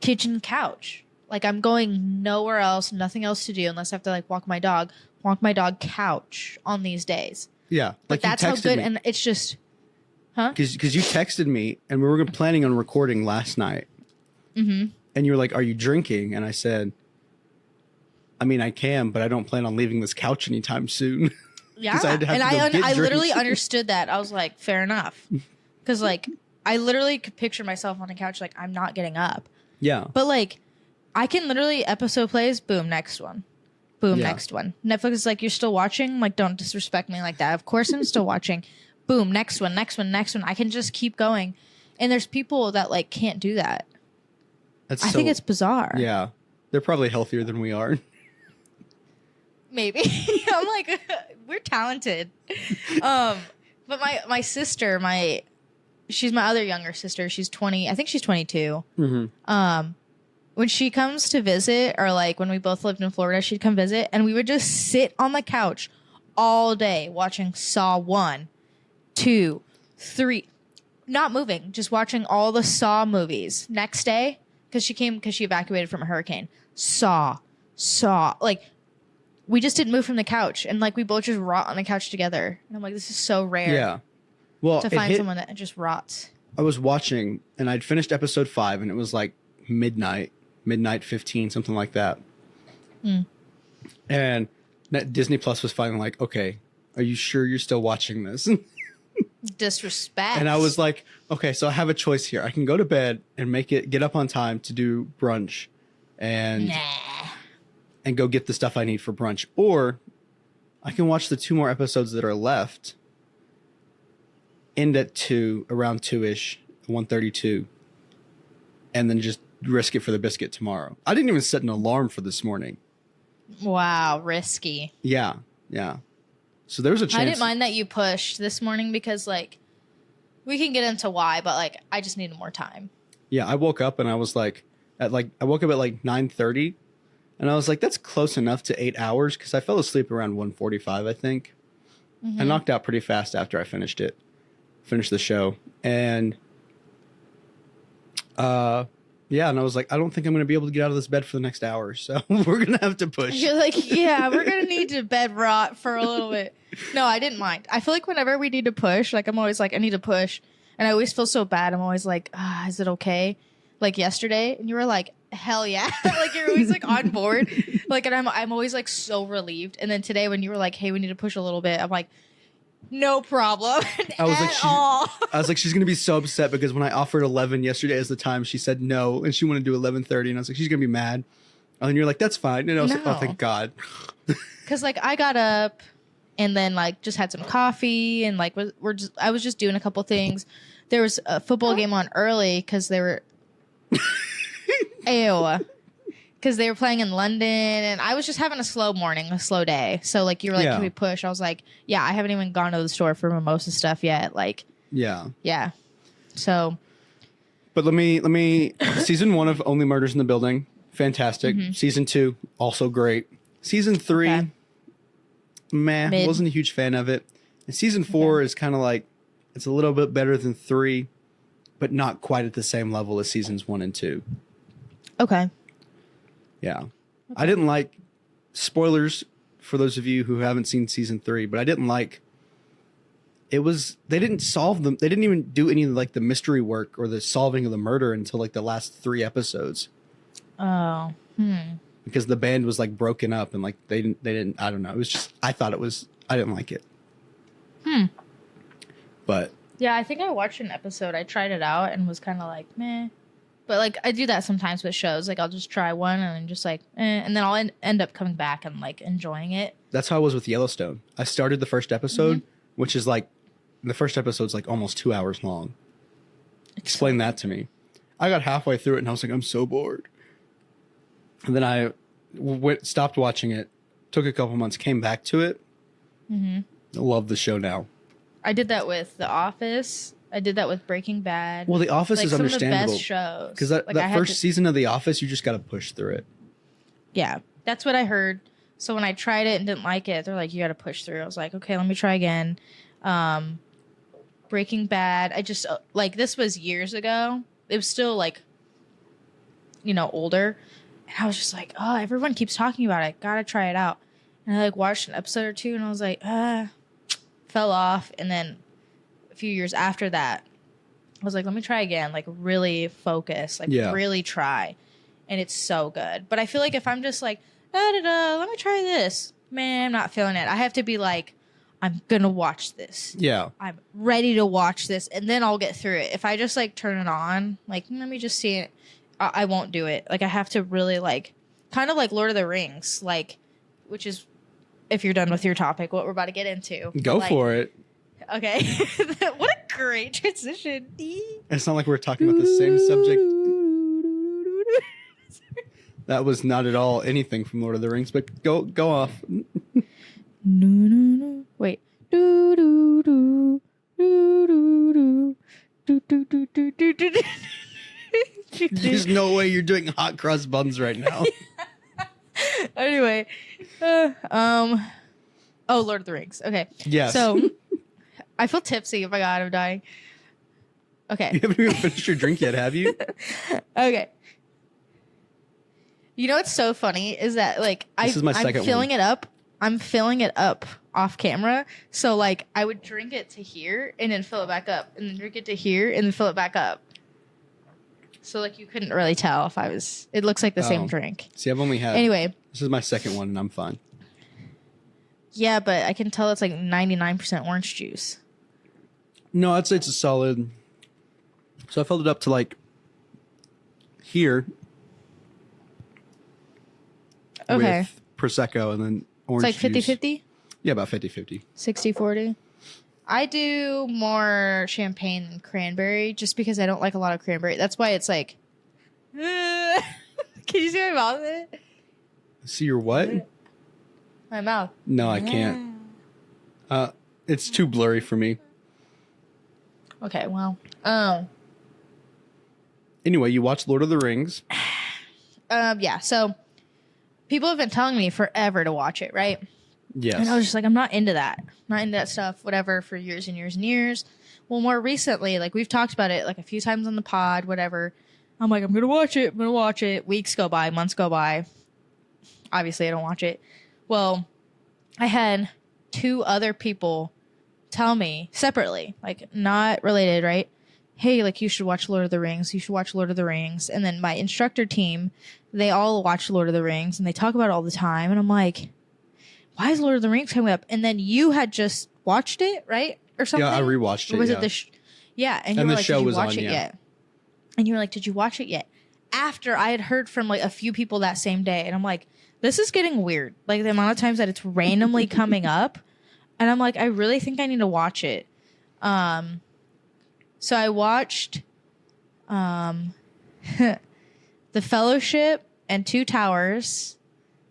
kitchen couch. Like I'm going nowhere else, nothing else to do unless I have to like walk my dog couch on these days. Yeah. But that's how good. And it's just, Because you texted me and we were planning on recording last night. Mm-hmm. And you were like, are you drinking? And I said, I mean, I can, but I don't plan on leaving this couch anytime soon. Yeah. I literally understood that. I was like, fair enough. Because like, I literally could picture myself on the couch, like, I'm not getting up. Yeah. But like, I can literally episode plays, boom, next one. Boom, next one. Netflix is like, you're still watching? Like, don't disrespect me like that. Of course I'm still watching. Boom, next one. I can just keep going. And there's people that like can't do that. I think it's bizarre. Yeah. They're probably healthier than we are. Maybe. I'm like, we're talented. But my sister, she's my other younger sister. She's 20. I think she's 22. Mm-hmm. When she comes to visit, or like when we both lived in Florida, she'd come visit and we would just sit on the couch all day watching Saw 1, 2, 3, not moving, just watching all the Saw movies. Next day, because she evacuated from a hurricane. Saw. Like, we just didn't move from the couch, and like we both just rot on the couch together. And I'm like, this is so rare. Yeah. Well, to find someone that just rots. I was watching, and I'd finished episode 5, and it was like midnight 15, something like that. And Disney Plus was finally like, okay, are you sure you're still watching this? Disrespect. And I was like, okay, so I have a choice here. I can go to bed and get up on time to do brunch and go get the stuff I need for brunch. Or I can watch the 2 more episodes that are left, end at 2, around 2-ish, 1:32, and then just risk it for the biscuit tomorrow. I didn't even set an alarm for this morning. Wow, risky. Yeah. So there was a chance. I didn't mind that you pushed this morning because, like, we can get into why, but, like, I just needed more time. Yeah, I woke up and I was like, I woke up at like 9:30, and I was like, that's close enough to 8 hours because I fell asleep around 1:45, I think. I knocked out pretty fast after I finished the show. And, yeah, and I was like, I don't think I'm going to be able to get out of this bed for the next hour, so we're going to have to push. You're like, yeah, we're going to need to bed rot for a little bit. No, I didn't mind. I feel like whenever we need to push, like, I'm always like, I need to push. And I always feel so bad. I'm always like, is it okay? Like yesterday, and you were like, hell yeah. Like, you're always like on board. Like, and I'm always like so relieved. And then today when you were like, hey, we need to push a little bit, I'm like, no problem. I was like, she's gonna be so upset because when I offered 11 yesterday as the time, she said no, and she wanted to do 11:30, and I was like, she's gonna be mad. And you're like, that's fine. And I was like, oh, thank God. Because like I got up, and then like just had some coffee, and like I was just doing a couple things. There was a football game on early because they were, because they were playing in London, and I was just having a slow day. So like you were like, can we push? I was like, yeah, I haven't even gone to the store for mimosa stuff yet. Like, yeah. So, but let me. Season 1 of Only Murders in the Building, fantastic. Season 2, also great. Season 3, meh. Wasn't a huge fan of it. And season 4 is kind of like, it's a little bit better than 3, but not quite at the same level as seasons 1 and 2. Okay. Yeah. I didn't like, spoilers for those of you who haven't seen season 3, but I didn't like, they didn't solve them. They didn't even do any like the mystery work or the solving of the murder until like the last 3 episodes. Oh. Because the band was like broken up and like they didn't, I don't know. It was just, I didn't like it. But. Yeah, I think I watched an episode. I tried it out and was kind of like, meh. But like I do that sometimes with shows. Like I'll just try one and then just like, and then I'll end up coming back and like enjoying it. That's how I was with Yellowstone. I started the first episode, which is like, the first episode's like almost 2 hours long. Explain that to me. I got halfway through it and I was like, I'm so bored. And then I stopped watching it, took a couple months, came back to it. I love the show now. I did that with The Office. I did that with Breaking Bad. Well, The Office is understandable. Some of the best shows. Because that first season of The Office, you just got to push through it. Yeah, that's what I heard. So when I tried it and didn't like it, they're like, you got to push through. I was like, okay, let me try again. Breaking Bad, I just, like, this was years ago. It was still, like, you know, older. And I was just like, oh, everyone keeps talking about it. Gotta try it out. And I, like, watched an episode or two, and I was like, fell off. And then a few years after that, I was like, let me try again. Like, really focus. Like, really try. And it's so good. But I feel like if I'm just like, let me try this. Man, I'm not feeling it. I have to be like, I'm going to watch this. Yeah. I'm ready to watch this. And then I'll get through it. If I just like turn it on, like, let me just see it. I won't do it. Like, I have to really like, kind of like Lord of the Rings, like, which is, if you're done with your topic, what we're about to get into. Go for it. Okay. What a great transition. It's not like we're talking about the same subject. That was not at all anything from Lord of the Rings, but go off. No. Wait. There's no way you're doing hot cross buns right now. Anyway, oh, Lord of the Rings. Okay. Yes. So I feel tipsy. Oh my God, I'm dying. Okay. You haven't even finished your drink yet, have you? Okay. You know what's so funny is that like I'm filling it up. I'm filling it up off camera. So like I would drink it to here and then fill it back up and then drink it to here and then fill it back up. So like you couldn't really tell if I was. It looks like the same drink. See, I've only had. Anyway, this is my second one and I'm fine. Yeah, but I can tell it's like 99% orange juice. No, I'd say it's a solid. So I filled it up to like here. Okay. With Prosecco and then orange juice. It's like 50-50? Yeah, about 50-50. 60-40. I do more champagne than cranberry just because I don't like a lot of cranberry. That's why it's like... Can you see my mouth in it? See your what? My mouth. No, I can't. It's too blurry for me. Okay, well. Anyway, you watch Lord of the Rings. Yeah, so... People have been telling me forever to watch it, right? Yes. And I was just like, I'm not into that. Not into that stuff, whatever, for years and years and years. Well, more recently, like, we've talked about it, like, a few times on the pod, whatever. I'm like, I'm going to watch it. I'm going to watch it. Weeks go by. Months go by. Obviously, I don't watch it. Well, I had 2 other people tell me separately, like, not related, right? Hey, like, you should watch Lord of the Rings. You should watch Lord of the Rings. And then my instructor team, they all watch Lord of the Rings and they talk about it all the time. And I'm like, why is Lord of the Rings coming up? And then you had just watched it, right? Or something? Yeah, I rewatched it. Or was it the yeah. And you were like, did you watch it yet? And you were like, did you watch it yet? After I had heard from like a few people that same day. And I'm like, this is getting weird. Like the amount of times that it's randomly coming up. And I'm like, I really think I need to watch it. So I watched The Fellowship and Two Towers.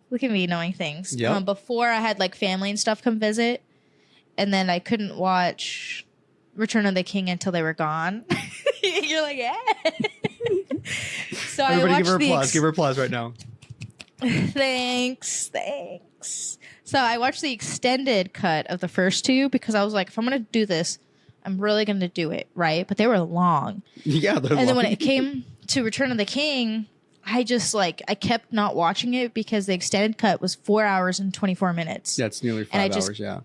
Look at me knowing things. Yep. Before I had like family and stuff come visit. And then I couldn't watch Return of the King until they were gone. You're like, yeah. So everybody I watched give her applause. Give her applause right now. Thanks. So I watched the extended cut of the first 2 because I was like, if I'm going to do this, I'm really going to do it, right? But they were long. Yeah, they're long. And then when it came to Return of the King, I just like, I kept not watching it because the extended cut was 4 hours and 24 minutes. Yeah, it's nearly 5 hours, yeah.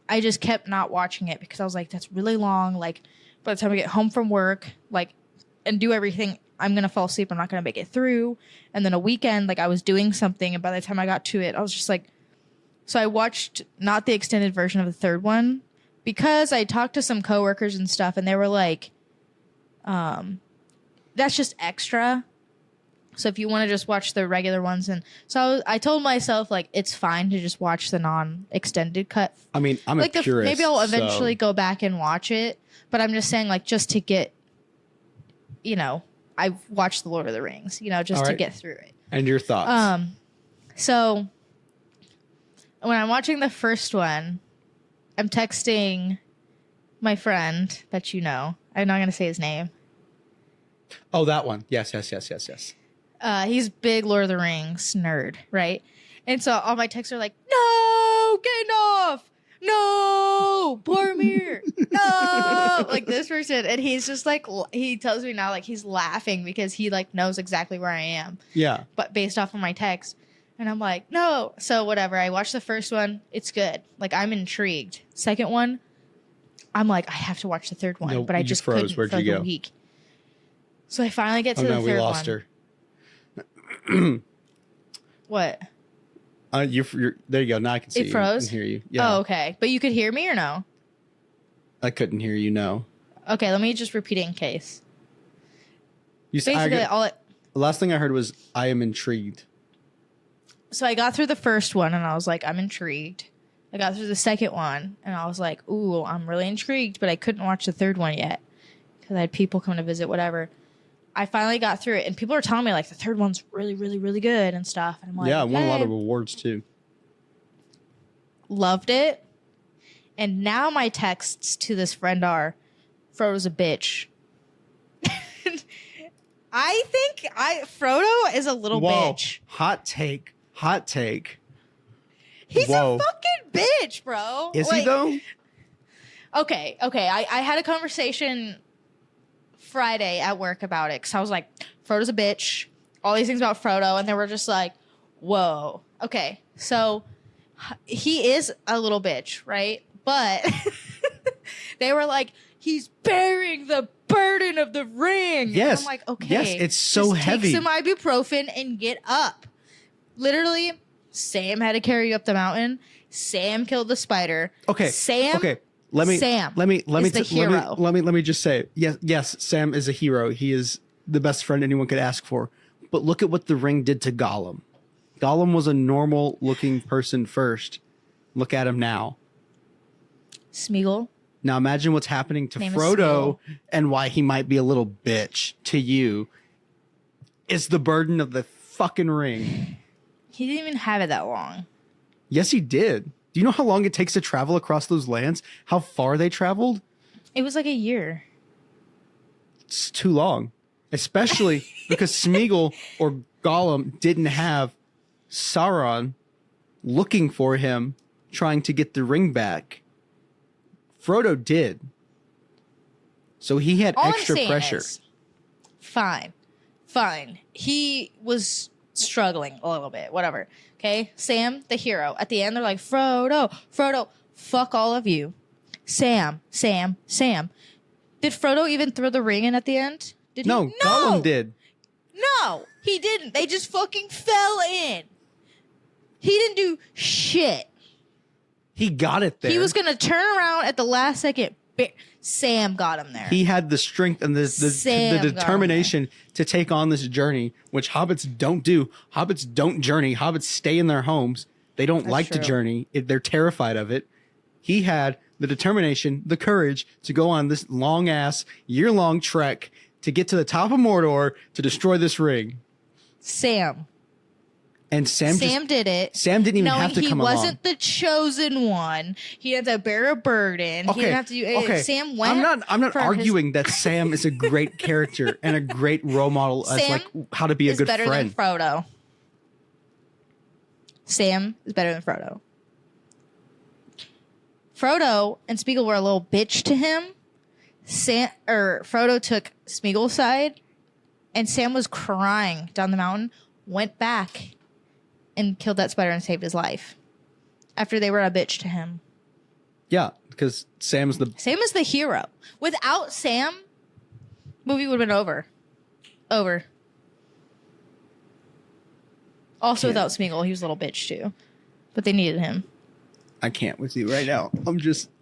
I just kept not watching it because I was like, that's really long. Like, by the time I get home from work, like, and do everything, I'm going to fall asleep. I'm not going to make it through. And then a weekend, like, I was doing something, and by the time I got to it, I was just like, so I watched not the extended version of the third one because I talked to some coworkers and stuff, and they were like, that's just extra. So if you want to just watch the regular ones, and so I told myself like it's fine to just watch the non-extended cut. I mean, I'm like a purist. Maybe I'll eventually go back and watch it, but I'm just saying like just to get, I've watched the Lord of the Rings, just to get through it. And your thoughts? So when I'm watching the first one, I'm texting my friend that I'm not going to say his name. Oh, that one. Yes. He's big Lord of the Rings nerd, right? And so all my texts are like, no, Gandalf, no, Boromir, no, like this person. And he's just like, he tells me now, like he's laughing because he like knows exactly where I am. Yeah. But based off of my text. And I'm like, no. So whatever. I watched the first one. It's good. Like I'm intrigued. Second one, I'm like, I have to watch the third one. No, but I just couldn't for like a week. So I finally get to the third one. We lost her. What? You're there. You go. Now I can see you. It froze? I can hear you. Yeah. Oh, okay. But you could hear me or no? I couldn't hear you. No. Okay, let me just repeat it in case. Basically, the last thing I heard was, I am intrigued. So I got through the first one and I was like, I'm intrigued. I got through the second one and I was like, ooh, I'm really intrigued, but I couldn't watch the third one yet because I had people come to visit, whatever. I finally got through it and people are telling me like the third one's really, really, really good and stuff. And I'm like, yeah, I won a lot of awards too. Loved it. And now my texts to this friend are, Frodo's a bitch. I think Frodo is a little bitch. Hot take. He's a fucking bitch, bro. Is he though? Okay. I had a conversation Friday at work about it because I was like, Frodo's a bitch. All these things about Frodo, and they were just like, whoa. Okay, so he is a little bitch, right? But they were like, he's bearing the burden of the ring. Yes. And I'm like, okay. Yes, it's so heavy. Take some ibuprofen and get up. Literally, Sam had to carry you up the mountain. Sam killed the spider. Okay. Let me just say, yes, Sam is a hero. He is the best friend anyone could ask for. But look at what the ring did to Gollum. Gollum was a normal looking person first. Look at him now. Smeagol. Now imagine what's happening to Frodo and why he might be a little bitch to you. It's the burden of the fucking ring. He didn't even have it that long. Yes, he did. Do you know how long it takes to travel across those lands? How far they traveled? It was like a year. It's too long. Especially because Smeagol or Gollum didn't have Sauron looking for him, trying to get the ring back. Frodo did. So he had extra pressure. Fine. He was struggling a little bit, whatever. Okay, Sam, the hero. At the end, they're like, Frodo, fuck all of you. Sam. Did Frodo even throw the ring in at the end? Did no, he? Gollum did. No, he didn't. They just fucking fell in. He didn't do shit. He got it there. He was going to turn around at the last second. Sam got him there. He had the strength and the determination to take on this journey, which hobbits don't do. Hobbits don't journey. Hobbits stay in their homes. They don't like to journey. They're terrified of it. He had the determination, the courage to go on this long-ass, year-long trek to get to the top of Mordor to destroy this ring. Sam. And Sam did it. Sam didn't even have to come along. He wasn't the chosen one. He had to bear a burden. Okay, he didn't have to do it. Sam went. I'm not arguing that Sam is a great character and a great role model as like how to be a good friend. Sam is better than Frodo. Sam is better than Frodo. Frodo and Smeagol were a little bitch to him. Frodo took Smeagol's side, and Sam was crying down the mountain. Went back and killed that spider and saved his life after they were a bitch to him. Yeah, because Sam is the hero. Without Sam, movie would have been over. Also, without Smeagol, he was a little bitch too, but they needed him. I can't with you right now.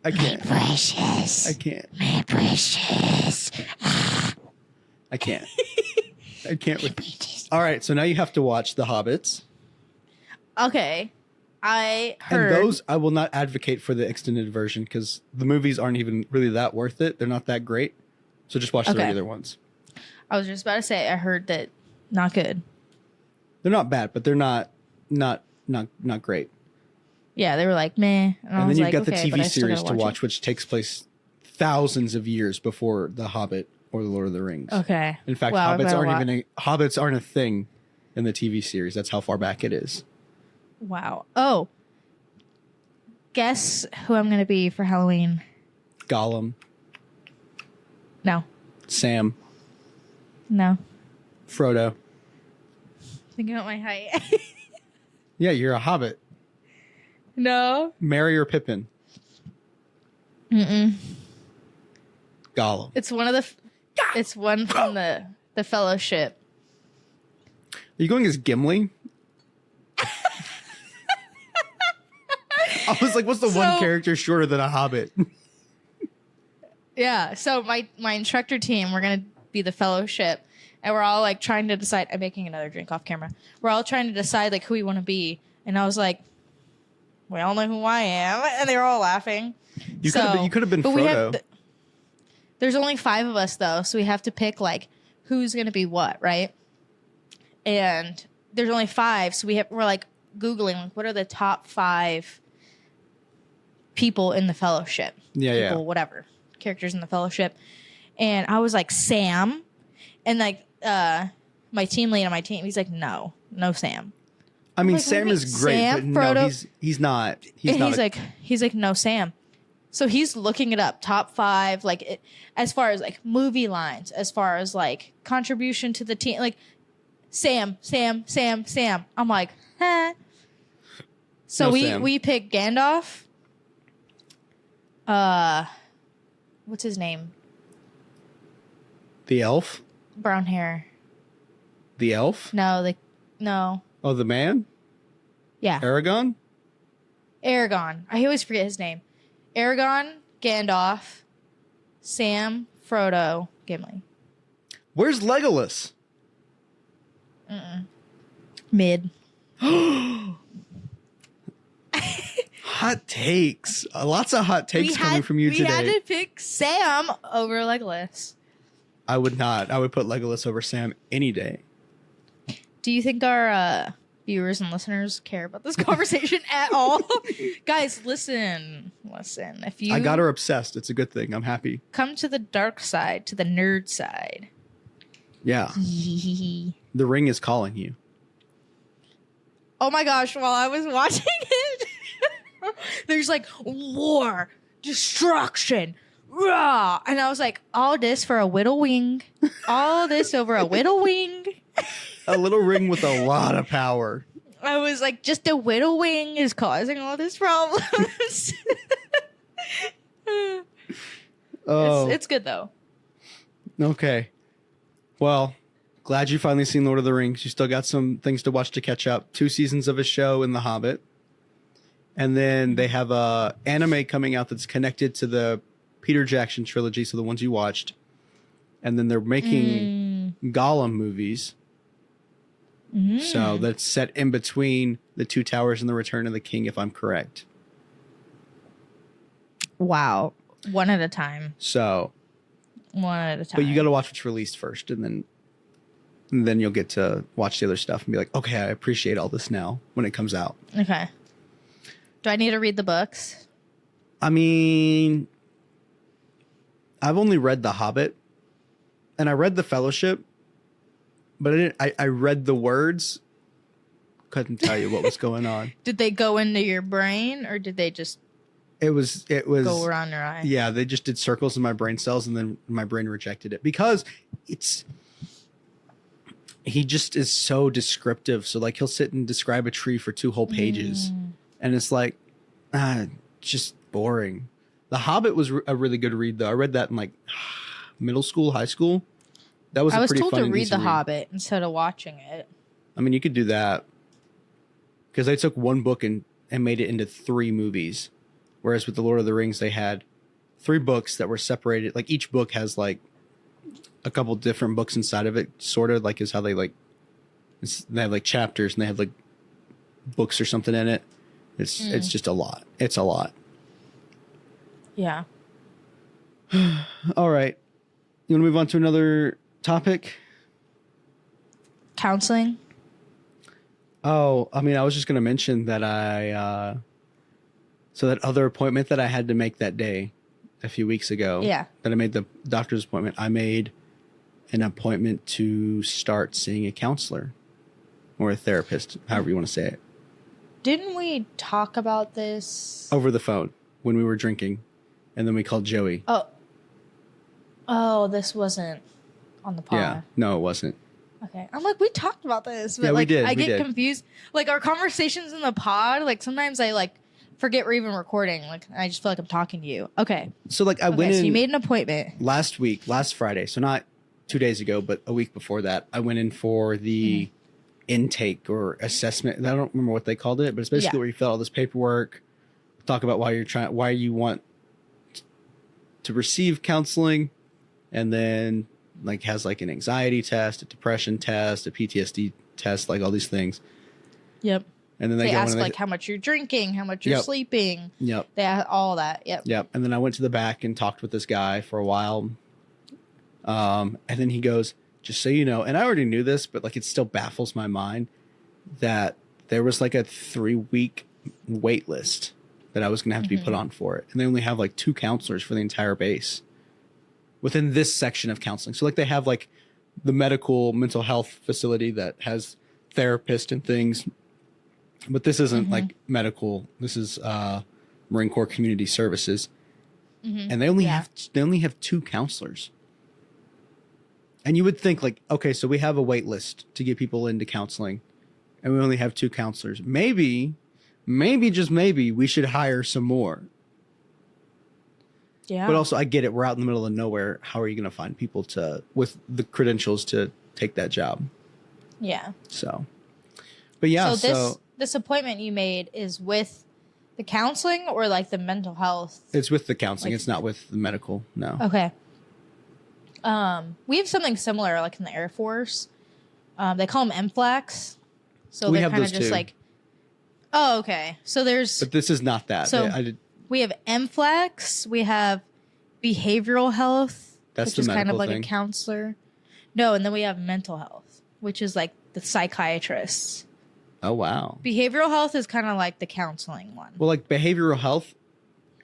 I can't. My precious. I can't. My precious. I can't. I can't with All right, so now you have to watch The Hobbits. Okay. I heard. And those, I will not advocate for the extended version because the movies aren't even really that worth it. They're not that great. So just watch the regular ones. I was just about to say, I heard that not good. They're not bad, but they're not great. Yeah, they were like, meh. And then you've got the TV series to watch, which takes place thousands of years before The Hobbit or The Lord of the Rings. Okay. In fact, hobbits aren't a thing in the TV series. That's how far back it is. Wow. Oh. Guess who I'm going to be for Halloween? Gollum. No. Sam. No. Frodo. Thinking about my height. Yeah, you're a hobbit. No. Merry or Pippin? Mm-mm. Gollum. It's one of the... It's one from the Fellowship. Are you going as Gimli? I was like, what's the one character shorter than a hobbit? Yeah. So my instructor team, we're going to be the Fellowship. And we're all like trying to decide. I'm making another drink off camera. We're all trying to decide like who we want to be. And I was like, we all know who I am. And they were all laughing. You could have been Frodo. There's only 5 of us though. So we have to pick like who's going to be what, right? And there's only 5. So we're like Googling like, what are the top 5 people in the Fellowship? People, whatever. Characters in the Fellowship. And I was like, Sam. And like my team lead on my team, he's like, no Sam. I mean, like, Sam is great, Sam, but Frodo? no, he's not. He's like, no Sam. So he's looking it up, top 5, like as far as like movie lines, as far as like contribution to the team, like Sam. I'm like, huh. So we picked Gandalf. What's his name? The elf? Brown hair. The elf? No. Oh, the man? Yeah. Aragon? I always forget his name. Aragon, Gandalf, Sam, Frodo, Gimli. Where's Legolas? Mid. Hot takes. Lots of hot takes coming from you today. We had to pick Sam over Legolas. I would not. I would put Legolas over Sam any day. Do you think our viewers and listeners care about this conversation at all? Guys, listen. If you I got her obsessed. It's a good thing. I'm happy. come to the dark side, to the nerd side. Yeah. The Ring is calling you. Oh my gosh, while I was watching it, there's like war, destruction, rah. And I was like, all this for a whittle wing. All this over a whittle wing. A little ring with a lot of power. I was like, just a whittle wing is causing all these problems. Oh, It's good though. Okay. Well, glad you finally seen Lord of the Rings. You still got some things to watch to catch up. 2 seasons of a show in The Hobbit. And then they have a anime coming out that's connected to the Peter Jackson trilogy, so the ones you watched. And then they're making Gollum movies. So that's set in between The Two Towers and The Return of the King, if I'm correct. Wow. One at a time. So. One at a time. But you got to watch what's released first, and then you'll get to watch the other stuff and be like, okay, I appreciate all this now when it comes out. Okay. Do I need to read the books? I mean, I've only read The Hobbit, and I read The Fellowship, but I read the words. Couldn't tell you what was going on. Did they go into your brain, or did they just It was go around your eye? Yeah, they just did circles in my brain cells, and then my brain rejected it because he just is so descriptive. So like he'll sit and describe a tree for 2 whole pages, and it's like just boring. The Hobbit was a really good read though. I read that in like middle school, high school. That was I was pretty told fun to and read easy The read. Hobbit instead of watching it. I mean, you could do that because they took one book and made it into 3 movies. Whereas with The Lord of the Rings, they had 3 books that were separated. Like each book has like a couple different books inside of it, sort of like is how they like. They have like chapters and they have like books or something in it. It's just a lot. It's a lot. Yeah. All right. You want to move on to another topic? Counseling. Oh, I mean, I was just going to mention that so that other appointment that I had to make that day a few weeks ago. Yeah. That I made the doctor's appointment. I made an appointment to start seeing a counselor or a therapist, however you want to say it. Didn't we talk about this? Over the phone when we were drinking. And then we called Joey. Oh, this wasn't on the pod. Yeah. No, it wasn't. Okay. I'm like, we talked about this. But Yeah, we like, did. I We get did. confused. Like, our conversations in the pod, like, sometimes I, like, forget we're even recording. Like, I just feel like I'm talking to you. Okay. So, like, I went in. So, you made an appointment. Last Friday. So, not 2 days ago, but a week before that. I went in for the intake or assessment. I don't remember what they called it, but it's basically where you fill out all this paperwork, talk about why you want to receive counseling, and then like has like an anxiety test, a depression test, a PTSD test, like all these things. Yep. And then They go ask in and like how much you're drinking, how much you're sleeping. Yep. They ask all that. Yep. Yep. And then I went to the back and talked with this guy for a while. And then he goes, just so you know, and I already knew this, but like it still baffles my mind that there was like a 3-week wait list that I was going to have to be put on for it. And they only have like 2 counselors for the entire base within this section of counseling. So like they have like the medical mental health facility that has therapists and things, but this isn't like medical. This is Marine Corps Community Services. And they only have 2 counselors. And you would think like, okay, so we have a wait list to get people into counseling and we only have 2 counselors. Maybe just maybe we should hire some more. Yeah. But also I get it. We're out in the middle of nowhere. How are you going to find people with the credentials to take that job? Yeah. So, but yeah, so this appointment you made is with the counseling or like the mental health? It's with the counseling. Like, it's not with the medical. No. Okay. We have something similar, like in the Air Force. They call them MFLACs. So We they're have kind of those just too. like, oh, okay. So But this is not that. So I did. we have MFLACs. We have behavioral health, That's which the is kind of medical like thing. a counselor. No, and then we have mental health, which is like the psychiatrists. Oh, wow. Behavioral health is kind of like the counseling one. Well, like behavioral health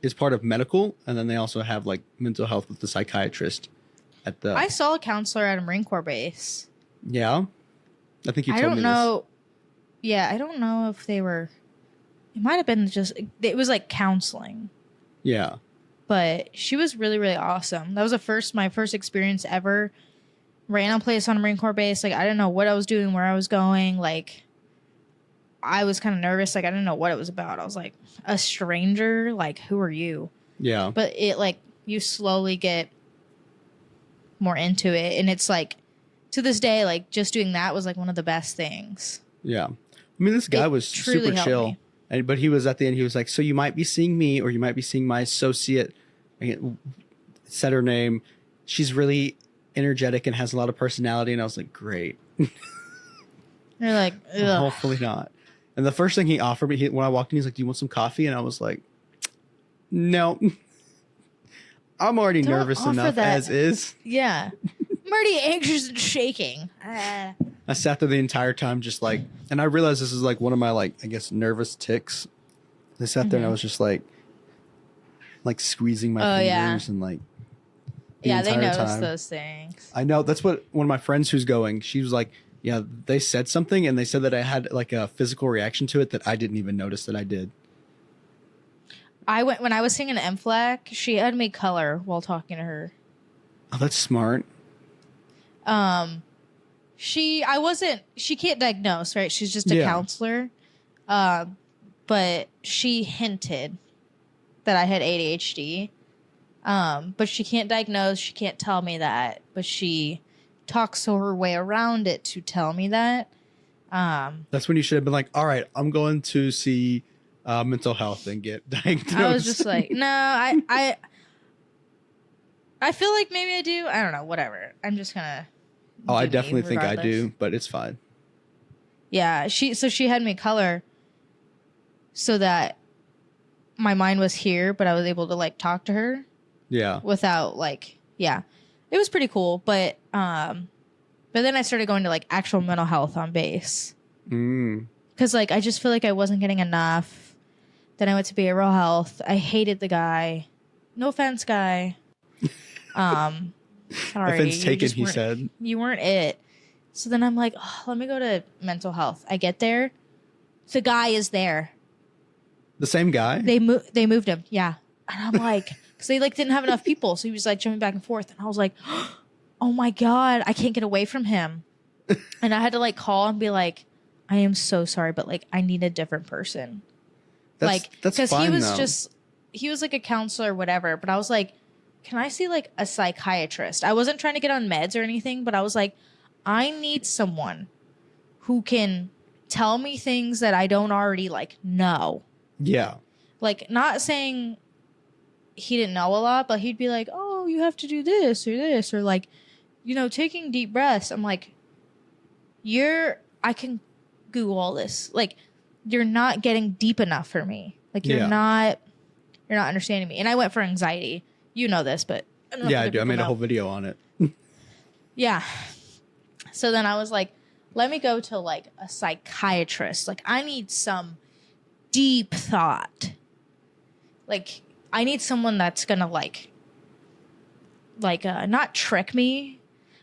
is part of medical. And then they also have like mental health with the psychiatrist at the. I saw a counselor at a Marine Corps base. Yeah. I think you I told don't me know. Yeah, I don't know if they were. It might have been just. It was like counseling, this. Yeah. but she was really, really awesome. That was my first experience ever. Random place on a Marine Corps base. Like I didn't know what I was doing, where I was going. Like I was kind of nervous. Like I didn't know what it was about. I was like a stranger. Like who are you? Yeah. But it like you slowly get more into it, and it's like to this day, like just doing that was like one of the best things. Yeah. I mean, this guy It was truly super helped chill. me. But he was at the end, he was like, so you might be seeing me or you might be seeing my associate. Said her name. She's really energetic and has a lot of personality. And I was like, great. You're like, ugh. Hopefully not. And the first thing he offered me when I walked in, he's like, do you want some coffee? And I was like, no. I'm already Don't nervous offer enough that. as is. Yeah. I'm already anxious and shaking. I sat there the entire time just like, and I realized this is like one of my like, I guess, nervous tics. I sat there and I was just like squeezing my fingers and like the Yeah, they entire notice time. those things. I know. That's what one of my friends who's going, she was like, yeah, they said something and they said that I had like a physical reaction to it that I didn't even notice that I did. When I was seeing an MFLAC, she had me color while talking to her. Oh, that's smart. She can't diagnose, right? She's just a Yeah. counselor. But she hinted that I had ADHD. But she can't diagnose, she can't tell me that, but she talks her way around it to tell me that. That's when you should have been like, all right, I'm going to see mental health and get diagnosed. I was just like, no, I feel like maybe I do. I don't know. Whatever. I'm just gonna. Oh, I definitely think I regardless. do, but it's fine. Yeah, she had me color so that my mind was here, but I was able to like talk to her Yeah. without like, yeah, it was pretty cool. But then I started going to like actual mental health on base because like I just feel like I wasn't getting enough. Then I went to behavioral health. I hated the guy. No offense, guy. Sorry. Offense taken, he said. You weren't it. So then I'm like, oh, let me go to mental health. I get there. The guy is there. The same guy? They moved him. Yeah. And I'm like, because they like didn't have enough people. So he was like jumping back and forth. And I was like, oh my God, I can't get away from him. And I had to like call and be like, I am so sorry, but like I need a different person. That's Because fine, he was though. he was like a counselor or whatever. But I was like, can I see like a psychiatrist? I wasn't trying to get on meds or anything, but I was like, I need someone who can tell me things that I don't already like know. Yeah. Like, not saying he didn't know a lot, but he'd be like, oh, you have to do this, or like, you know, taking deep breaths. I'm like, I can Google all this. Like, you're not getting deep enough for me. Like, you're not understanding me. And I went for anxiety. You know this, but I don't know Yeah, if I other do. I people made a know. whole video on it. Yeah. So then I was like, let me go to like a psychiatrist. Like, I need some deep thought. Like, I need someone that's gonna like not trick me,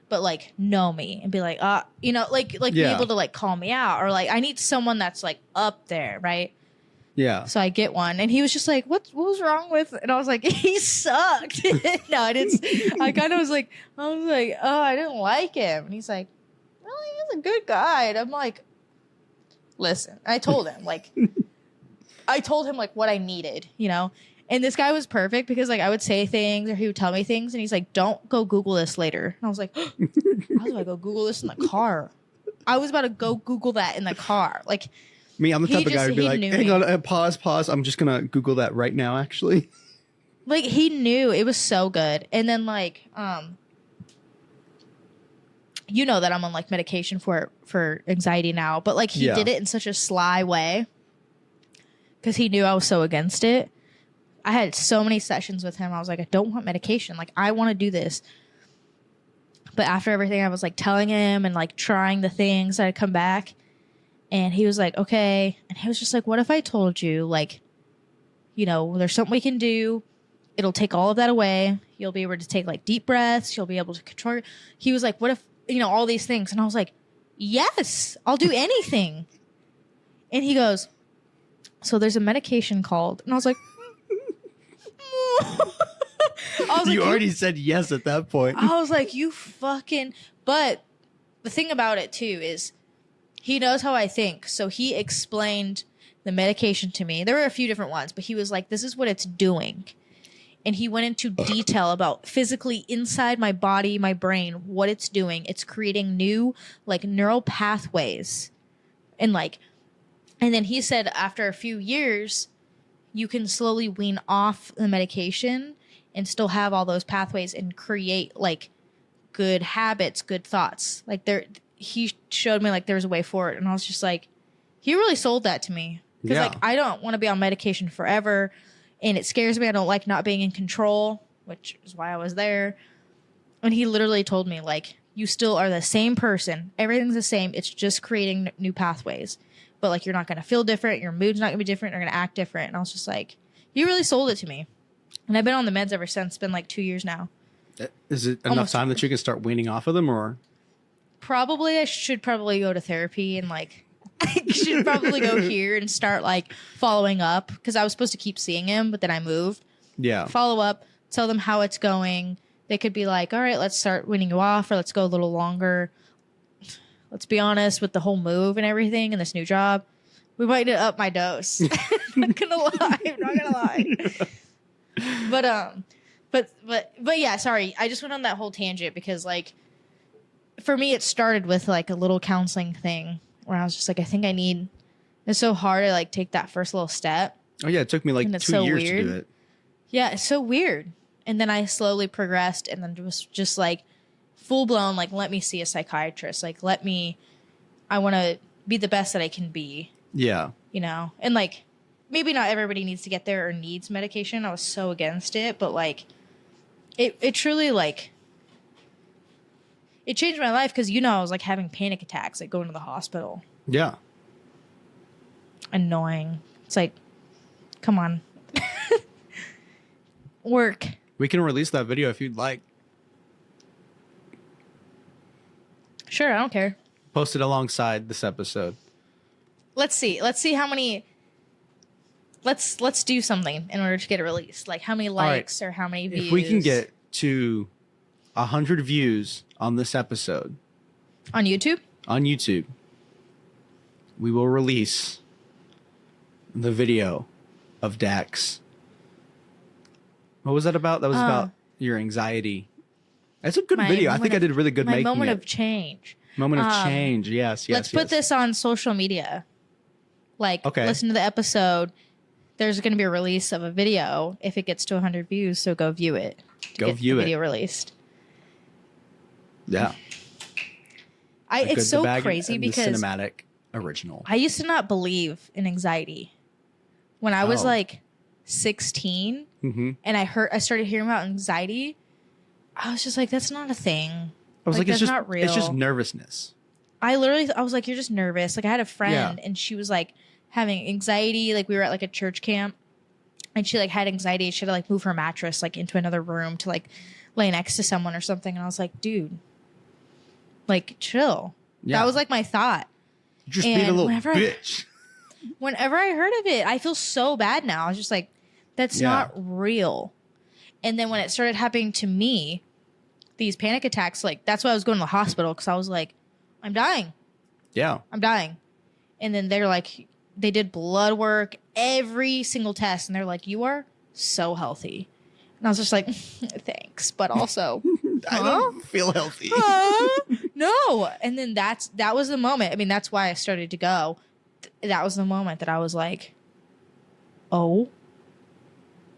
but like know me and be like, you know, like be able to like call me out, or like I need someone that's like up there, right? Yeah. So I get one, and he was just like, what was wrong with? And I was like, he sucked. No, I didn't. I kind of was like, oh, I didn't like him. And he's like, well, he's a good guy. And I'm like, listen, I told him like what I needed, you know? And this guy was perfect because like I would say things or he would tell me things, and he's like, don't go Google this later. And I was like, I was about to go Google this in the car. I was about to go Google that in the car. Like, Me, I'm the type of guy who'd be like, hang me. on, pause. I'm just going to Google that right now, actually. Like, he knew. It was so good. And then like, you know that I'm on like medication for anxiety now, but like he did it in such a sly way because he knew I was so against it. I had so many sessions with him. I was like, I don't want medication. Like, I want to do this. But after everything, I was like telling him and like trying the things that had come back. And he was like, okay. And he was just like, what if I told you, like, you know, there's something we can do. It'll take all of that away. You'll be able to take like deep breaths. You'll be able to control. He was like, what if, you know, all these things. And I was like, yes, I'll do anything. And he goes, so there's a medication called, and I was like, You already said yes at that point. I was like, you fucking, but the thing about it too is he knows how I think. So he explained the medication to me. There were a few different ones, but he was like, this is what it's doing. And he went into detail about physically inside my body, my brain, what it's doing. It's creating new like neural pathways. And then he said after a few years, you can slowly wean off the medication and still have all those pathways and create like good habits, good thoughts. Like he showed me like there's a way forward. And I was just like, he really sold that to me. Because like, I don't want to be on medication forever. And it scares me. I don't like not being in control, which is why I was there. And he literally told me, like, you still are the same person. Everything's the same. It's just creating new pathways. But, like, you're not going to feel different. Your mood's not going to be different. You're going to act different. And I was just like, you really sold it to me. And I've been on the meds ever since. It's been, like, 2 years now. Is it enough Almost. time that you can start weaning off of them, or? Probably. I should probably go to therapy and, like, I should probably go here and start like following up because I was supposed to keep seeing him, but then I moved. Yeah. Follow up, tell them how it's going. They could be like, all right, let's start weaning you off, or let's go a little longer. Let's be honest, with the whole move and everything and this new job, we might up my dose. I'm not gonna lie. But yeah, sorry. I just went on that whole tangent because like for me it started with like a little counseling thing. Where I was just like, I think it's so hard to like take that first little step. Oh yeah, it took me like And it's 2 so years weird. to do it. Yeah, it's so weird. And then I slowly progressed and then was just like full blown, like, let me see a psychiatrist. Like, I want to be the best that I can be. Yeah. You know? And like, maybe not everybody needs to get there or needs medication. I was so against it, but like, it truly like, it changed my life because, you know, I was like having panic attacks, like going to the hospital. Yeah. Annoying. It's like, come on. Work. We can release that video if you'd like. Sure, I don't care. Post it alongside this episode. Let's see how many. Let's do something in order to get it released. Like how many likes or how many views. If we can get to 100 views on this episode on YouTube, we will release the video of Dak's. What was that about? That was about your anxiety. That's a good video. I think I did really good making it. My moment of change. Moment of change. Yes. Let's put this on social media. Like, listen to the episode. There's going to be a release of a video if it gets to 100 views. So go view it. Go view it. Video released. Yeah. It's so crazy because the cinematic original. I used to not believe in anxiety when I was like 16 and I started hearing about anxiety. I was just like, that's not a thing. I was like that's not real. It's just nervousness. I was like, you're just nervous. Like I had a friend and she was like having anxiety. Like we were at like a church camp and she like had anxiety. She had to like move her mattress like into another room to like lay next to someone or something. And I was like, dude, like chill. Yeah. That was like my thought. You're just being a little bitch. Whenever I heard of it, I feel so bad now. I was just like, that's not real. And then when it started happening to me, these panic attacks, like that's why I was going to the hospital because I was like, I'm dying. Yeah. I'm dying. And then they're like, they did blood work, every single test. And they're like, you are so healthy. And I was just like, thanks. But also, I don't feel healthy. No. And then that was the moment. I mean, that's why I started to go. That was the moment that I was like, oh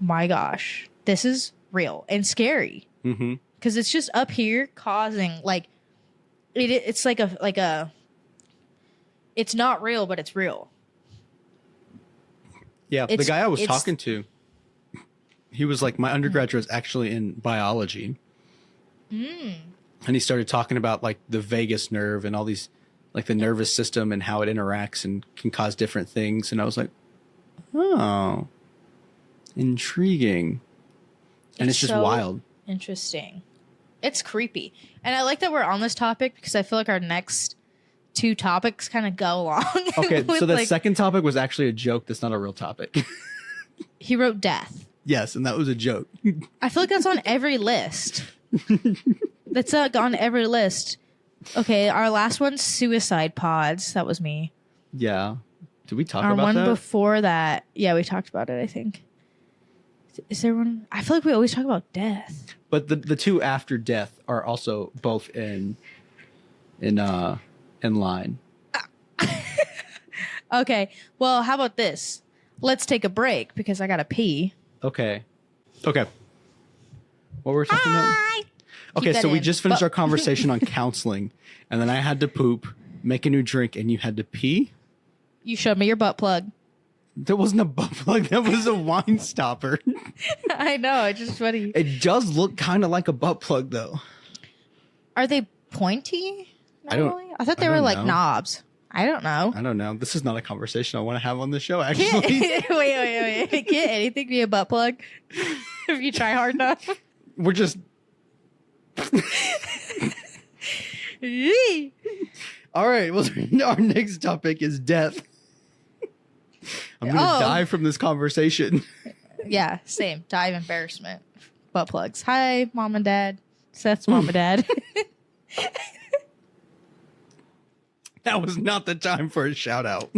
my gosh, this is real and scary. Because it's just up here causing like, it's like a, it's not real, but it's real. Yeah. The guy I was talking to, he was like, my undergraduate is actually in biology. And he started talking about like the vagus nerve and all these, like the nervous system and how it interacts and can cause different things. And I was like, oh, intriguing. And it's just so wild. Interesting. It's creepy. And I like that we're on this topic because I feel like our next two topics kind of go along. Okay, so the second topic was actually a joke. That's not a real topic. He wrote death. Yes, and that was a joke. I feel like that's on every list. That's on every list. Okay, our last one's suicide pods. That was me. Yeah. Did we talk our about that? Our one before that. Yeah, we talked about it, I think. Is there one? I feel like we always talk about death. But the two after death are also both in line. Okay. Well, how about this? Let's take a break because I gotta pee. Okay. What were we talking about? Okay, so we just finished our conversation on counseling, and then I had to poop, make a new drink, and you had to pee? You showed me your butt plug. That wasn't a butt plug. That was a wine stopper. I know. It's just funny. It does look kind of like a butt plug, though. Are they pointy? Normally? I thought they were like knobs. I don't know. This is not a conversation I want to have on the show, actually. Wait. Can't anything be a butt plug if you try hard enough? We're just... All right. Well, our next topic is death. I'm going to die from this conversation. Yeah, same. Die of embarrassment. Butt plugs. Hi, mom and dad. Seth's mom and dad. That was not the time for a shout out.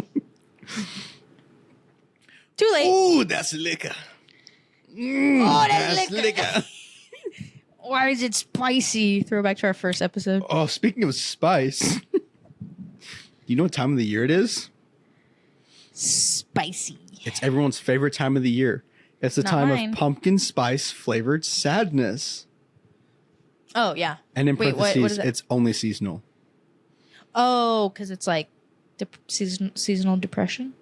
Too late. Ooh, that's liquor. That's liquor. Why is it spicy? Throwback to our first episode. Oh, speaking of spice, you know what time of the year it is? Spicy. It's everyone's favorite time of the year. It's a Not time mine. of pumpkin spice flavored sadness. Oh, yeah. And in Wait, parentheses, what is it? it's only seasonal. Oh, because it's like seasonal depression?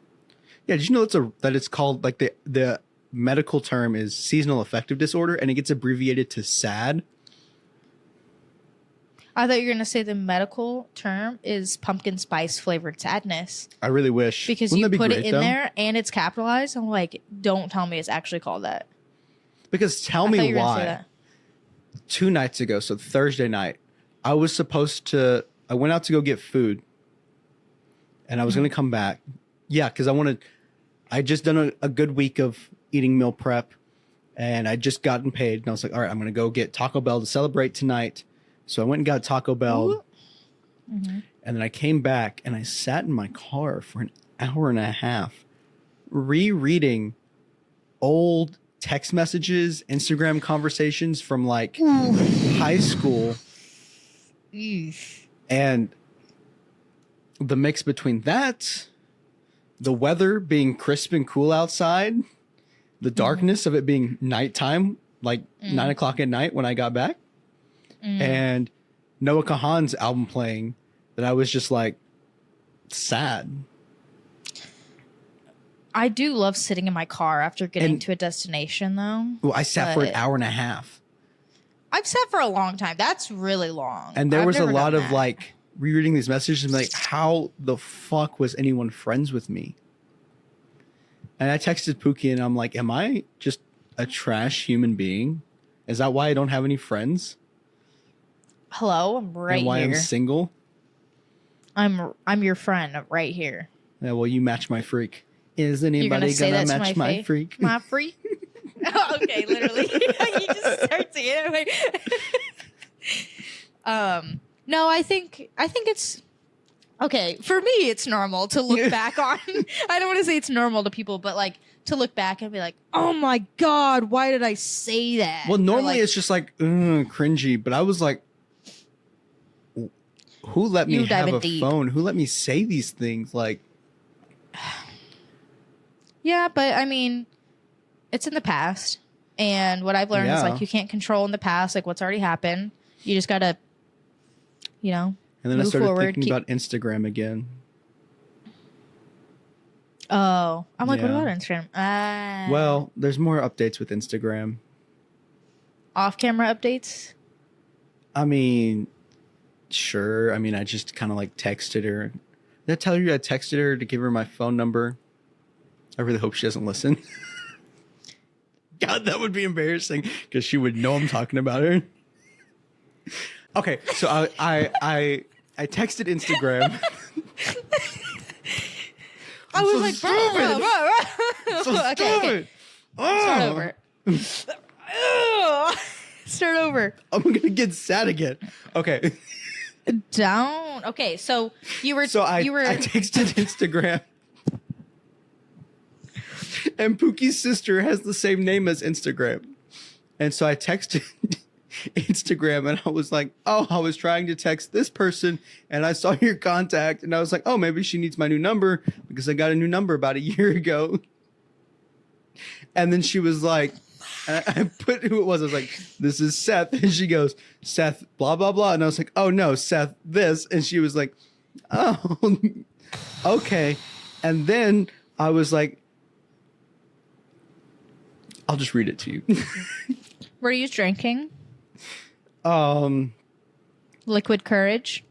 Yeah, did you know that it's called, like, the medical term is seasonal affective disorder, and it gets abbreviated to SAD? I thought you were going to say the medical term is pumpkin spice flavored sadness. I really wish. Because Wouldn't you that be put it great, in though? there and it's capitalized. I'm like, don't tell me it's actually called that. Because tell I thought me you were gonna say why. that. 2 nights ago, so Thursday night, I went out to go get food, and I was going to come back. Yeah, because I just done a good week of eating meal prep, and I just gotten paid, and I was like, all right, I'm going to go get Taco Bell to celebrate tonight. So I went and got Taco Bell, and then I came back, and I sat in my car for an hour and a half rereading old text messages, Instagram conversations from like high school. And the mix between that, the weather being crisp and cool outside, the darkness of it being nighttime, like 9 o'clock at night when I got back, and Noah Kahan's album playing, that I was just like sad. I do love sitting in my car after getting to a destination, though. Well, I sat for an But- hour and a half. I've sat for a long time. That's really long. And there I've was a never lot done of that. like rereading these messages and like, how the fuck was anyone friends with me? And I texted Pookie and I'm like, am I just a trash human being? Is that why I don't have any friends? Hello, I'm right and why here. I'm single? I'm your friend right here. Yeah, well, you match my freak. Is You're anybody gonna say gonna that to match my my face? freak? My freak? Oh, okay, literally. You just start saying it. Like, no, I think it's okay. For me, it's normal to look back on. I don't want to say it's normal to people, but like to look back and be like, "Oh my god, why did I say that?" Well, Or, normally like, it's just like cringy, but I was like, who let me You have diving a deep. phone? Who let me say these things? Like, yeah, but I mean, it's in the past. And what I've learned is Yeah. like you can't control in the past, like what's already happened. You just gotta, and then I move started forward, thinking keep- about Instagram again. Oh, I'm like, what Yeah. about Instagram? Well, there's more updates with Instagram. Off-camera updates. I mean, sure. I mean, I just kind of like texted her. Did I tell you I texted her to give her my phone number? I really hope she doesn't listen. God, that would be embarrassing because she would know I'm talking about her. Okay, so I texted Instagram. I was so like, stupid. So okay. stupid. Start Oh, over. Ugh. Start over. I'm gonna get sad again. Okay, Down. Okay, so you were. so I texted Instagram. And Pookie's sister has the same name as Instagram. And so I texted Instagram and I was like, oh, I was trying to text this person and I saw your contact and I was like, oh, maybe she needs my new number because I got a new number about a year ago. And then she was like, I put who it was. I was like, this is Seth. And she goes, Seth, blah, blah, blah. And I was like, oh, no, Seth, this. And she was like, oh, okay. And then I was like, I'll just read it to you. Were you drinking Well, liquid courage?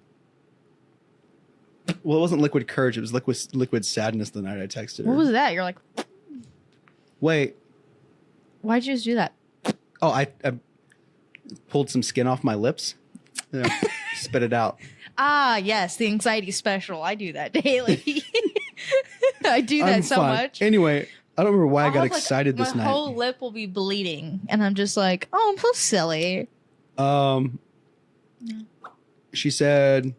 it wasn't liquid courage. It was liquid sadness the night I texted her. What was that? You're like, Wait. why'd you just do that? Oh, I pulled some skin off my lips. Yeah, spit it out. Ah, yes, the anxiety special. I do that daily. I do that I'm so fine. much. Anyway, I don't remember why I I'll got have, like, excited this my night. whole lip will be bleeding, and I'm just like, oh, I'm so silly. She said,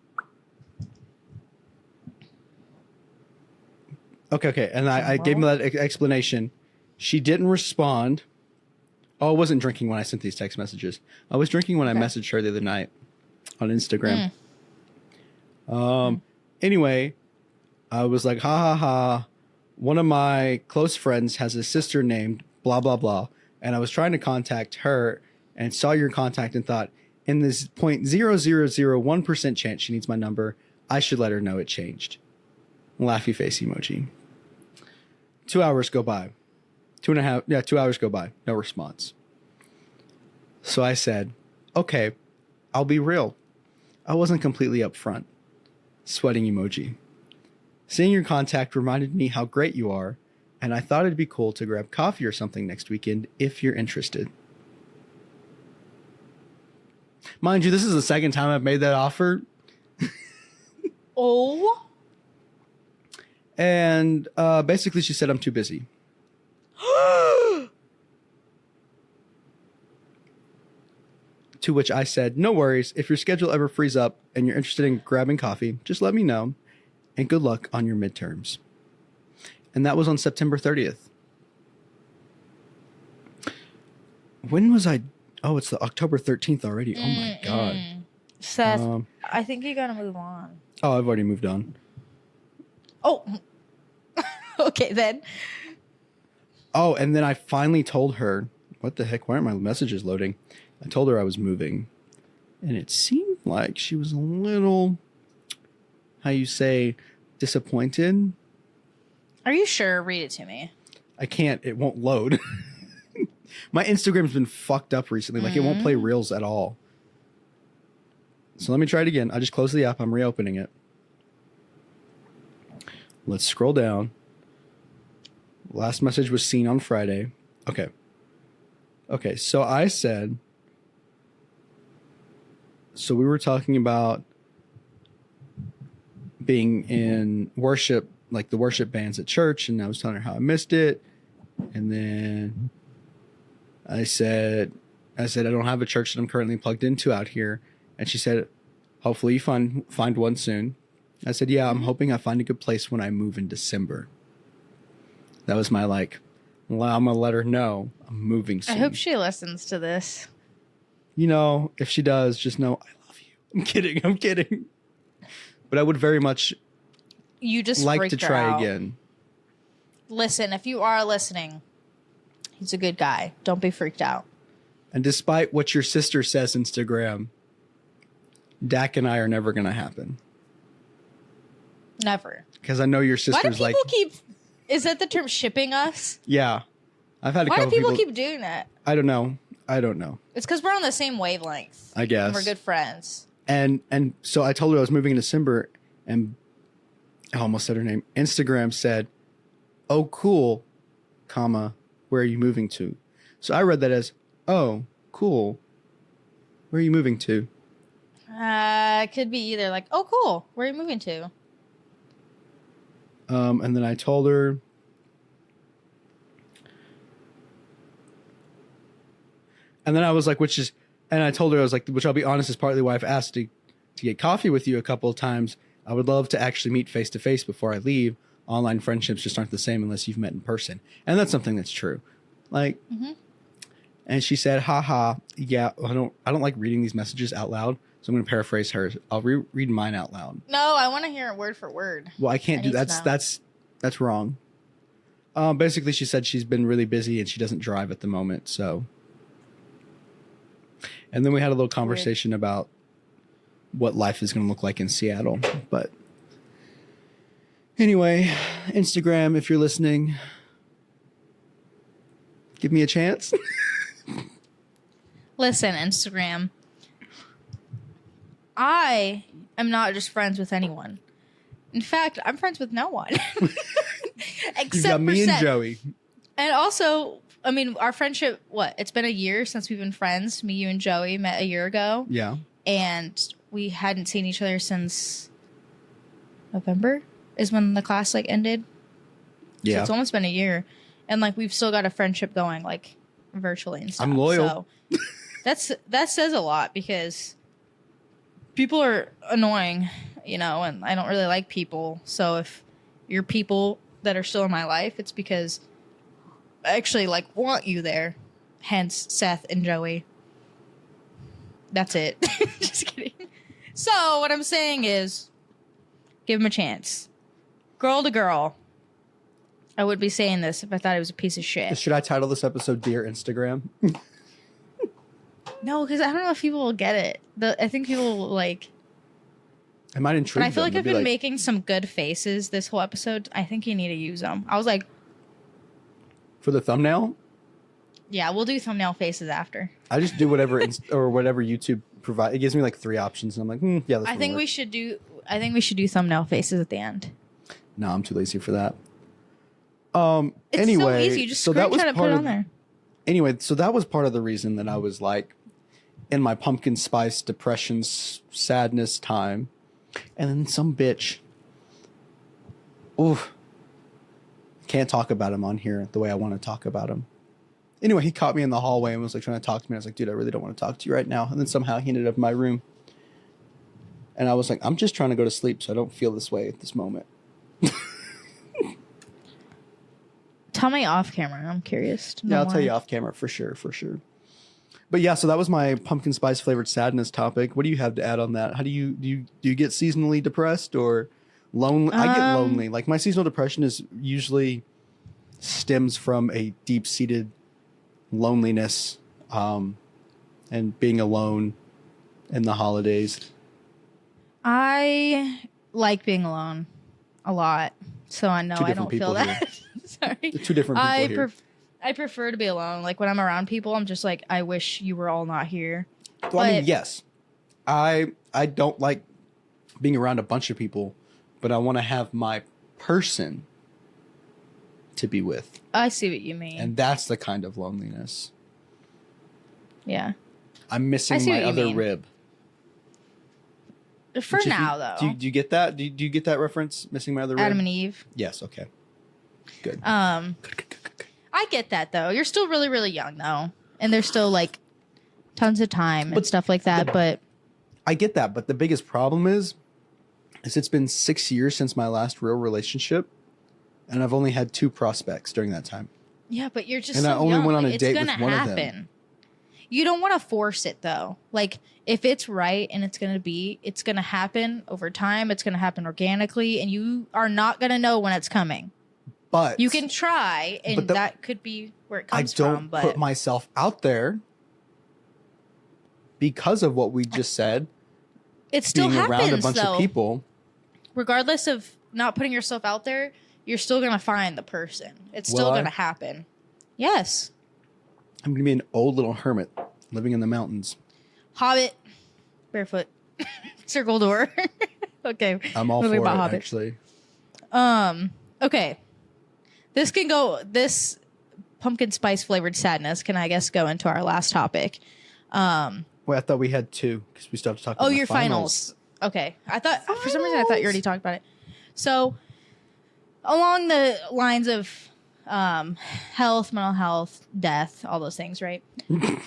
okay. And I gave me that explanation. She didn't respond. Oh, I wasn't drinking when I sent these text messages. I was drinking when I messaged her the other night on Instagram. Anyway, I was like, ha ha ha. One of my close friends has a sister named blah, blah, blah. And I was trying to contact her and saw your contact and thought, in this 0.0001% chance she needs my number, I should let her know it changed. Laughy face emoji. 2 hours go by. 2 hours go by. No response. So I said, okay, I'll be real. I wasn't completely upfront. Sweating emoji. Seeing your contact reminded me how great you are, and I thought it'd be cool to grab coffee or something next weekend if you're interested. Mind you, this is the second time I've made that offer. Oh. And basically she said I'm too busy. To which I said, no worries. If your schedule ever frees up and you're interested in grabbing coffee, just let me know. And good luck on your midterms. And that was on September 30th. When was I? Oh, it's the October 13th already. Oh my God. Seth, I think you gotta move on. Oh, I've already moved on. Oh. Okay, then. Oh, and then I finally told her, what the heck? Why aren't my messages loading? I told her I was moving. And it seemed like she was a little, how you say, disappointed. Are you sure? Read it to me. I can't. It won't load. My Instagram's been fucked up recently. Like, it won't play Reels at all. So let me try it again. I just closed the app. I'm reopening it. Let's scroll down. Last message was seen on Friday. Okay. Okay, so I said... So we were talking about being in worship, like the worship bands at church, and I was telling her how I missed it. And then I said I don't have a church that I'm currently plugged into out here. And she said, hopefully you find one soon. I said, yeah, I'm hoping I find a good place when I move in December. That was my well, I'm going to let her know I'm moving soon. I hope she listens to this. You know, if she does, just know I love you. I'm kidding. But I would very much like to try again. Listen, if you are listening, he's a good guy. Don't be freaked out. And despite what your sister says on Instagram, Dak and I are never going to happen. Never. Because I know your sister's Why do people keep... Is that the term shipping us? Yeah. I've had a couple Why do people keep doing that? I don't know. It's because we're on the same wavelength. I guess. And we're good friends. And so I told her I was moving in December, and I almost said her name. Instagram said, oh, cool, comma, where are you moving to? So I read that as, oh, cool, where are you moving to? It could be either like, oh, cool, where are you moving to? And then I told her, and then I was like, I told her, I was like, which I'll be honest is partly why I've asked to get coffee with you a couple of times. I would love to actually meet face to face before I leave. Online friendships just aren't the same unless you've met in person. And that's something that's true. Like, and she said, haha, yeah, I don't like reading these messages out loud. So I'm going to paraphrase hers. I'll read mine out loud. No, I want to hear it word for word. Well, I can't do that. That's wrong. Basically, she said she's been really busy and she doesn't drive at the moment. So, and then we had a little conversation about what life is going to look like in Seattle. But anyway, Instagram, if you're listening, give me a chance. Listen, Instagram. I am not just friends with anyone. In fact, I'm friends with no one. Except you got me for and Joey. And also, I mean, our friendship, it's been a year since we've been friends. Me, you, and Joey met a year ago. Yeah. And we hadn't seen each other since November is when the class ended. Yeah. So it's almost been a year. And we've still got a friendship going virtually and stuff. I'm loyal. So that says a lot because people are annoying, and I don't really like people. So if you're people that are still in my life, it's because I actually want you there. Hence Seth and Joey. That's it. Just kidding. So what I'm saying is give them a chance. Girl to girl. I would be saying this if I thought it was a piece of shit. Should I title this episode Dear Instagram? No, because I don't know if people will get it. I think people will like... I might intrigue But I feel them. like I've They'll been be making some good faces this whole episode. I think you need to use them. I was like... For the thumbnail? Yeah, we'll do thumbnail faces after. I just do whatever or whatever YouTube provide. It gives me like 3 options, and I'm like, yeah, this I think we should do thumbnail faces at the end. No, I'm too lazy for that. It's anyway, so easy. You just so that was screenshot it, part put it of on there. Anyway, so that was part of the reason that I was like in my pumpkin spice depression sadness time, and then some bitch. Oof. Can't talk about him on here the way I want to talk about him. Anyway, he caught me in the hallway and was like trying to talk to me. I was like, dude, I really don't want to talk to you right now. And then somehow he ended up in my room. And I was like, I'm just trying to go to sleep so I don't feel this way at this moment. Tell me off camera. I'm curious. Yeah, I'll tell you off camera for sure. But yeah, so that was my pumpkin spice flavored sadness topic. What do you have to add on that? How do you get seasonally depressed or lonely? I get lonely. Like my seasonal depression is usually stems from a deep seated loneliness, and being alone in the holidays. I like being alone a lot, so I know I don't feel that. Sorry, 2 different people here. I prefer to be alone. Like when I'm around people, I'm just like, I wish you were all not here. Well, I mean, yes, I don't like being around a bunch of people, but I want to have my person to be with. I see what you mean. And that's the kind of loneliness. Yeah. I'm missing my other rib. For now, though. Do you get that? Do you get that reference? Missing my other rib? Adam and Eve. Yes. Okay. Good. I get that, though. You're still really, really young, though. And there's still, like, tons of time and stuff like that, but... I get that, but the biggest problem is it's been 6 years since my last real relationship, and I've only had 2 prospects during that time. Yeah, but you're just and so I only young. went on a It's date gonna with one happen. of them. You don't want to force it, though. Like, if it's right and it's going to happen over time. It's going to happen organically, and you are not going to know when it's coming. But you can try, and that could be where it comes from. I from. don't put myself out there because of what we just said. It still being happens, around a bunch though. of people. Regardless of not putting yourself out there, you're still going to find the person. It's still going to happen. Yes. I'm going to be an old little hermit living in the mountains. Hobbit. Barefoot. Circle door. Okay. I'm all for it, actually. Okay. This pumpkin spice flavored sadness can, I guess, go into our last topic. Wait, I thought we had 2 because we still have to talk about your finals. Okay. For some reason, I thought you already talked about it. So, along the lines of health, mental health, death, all those things, right?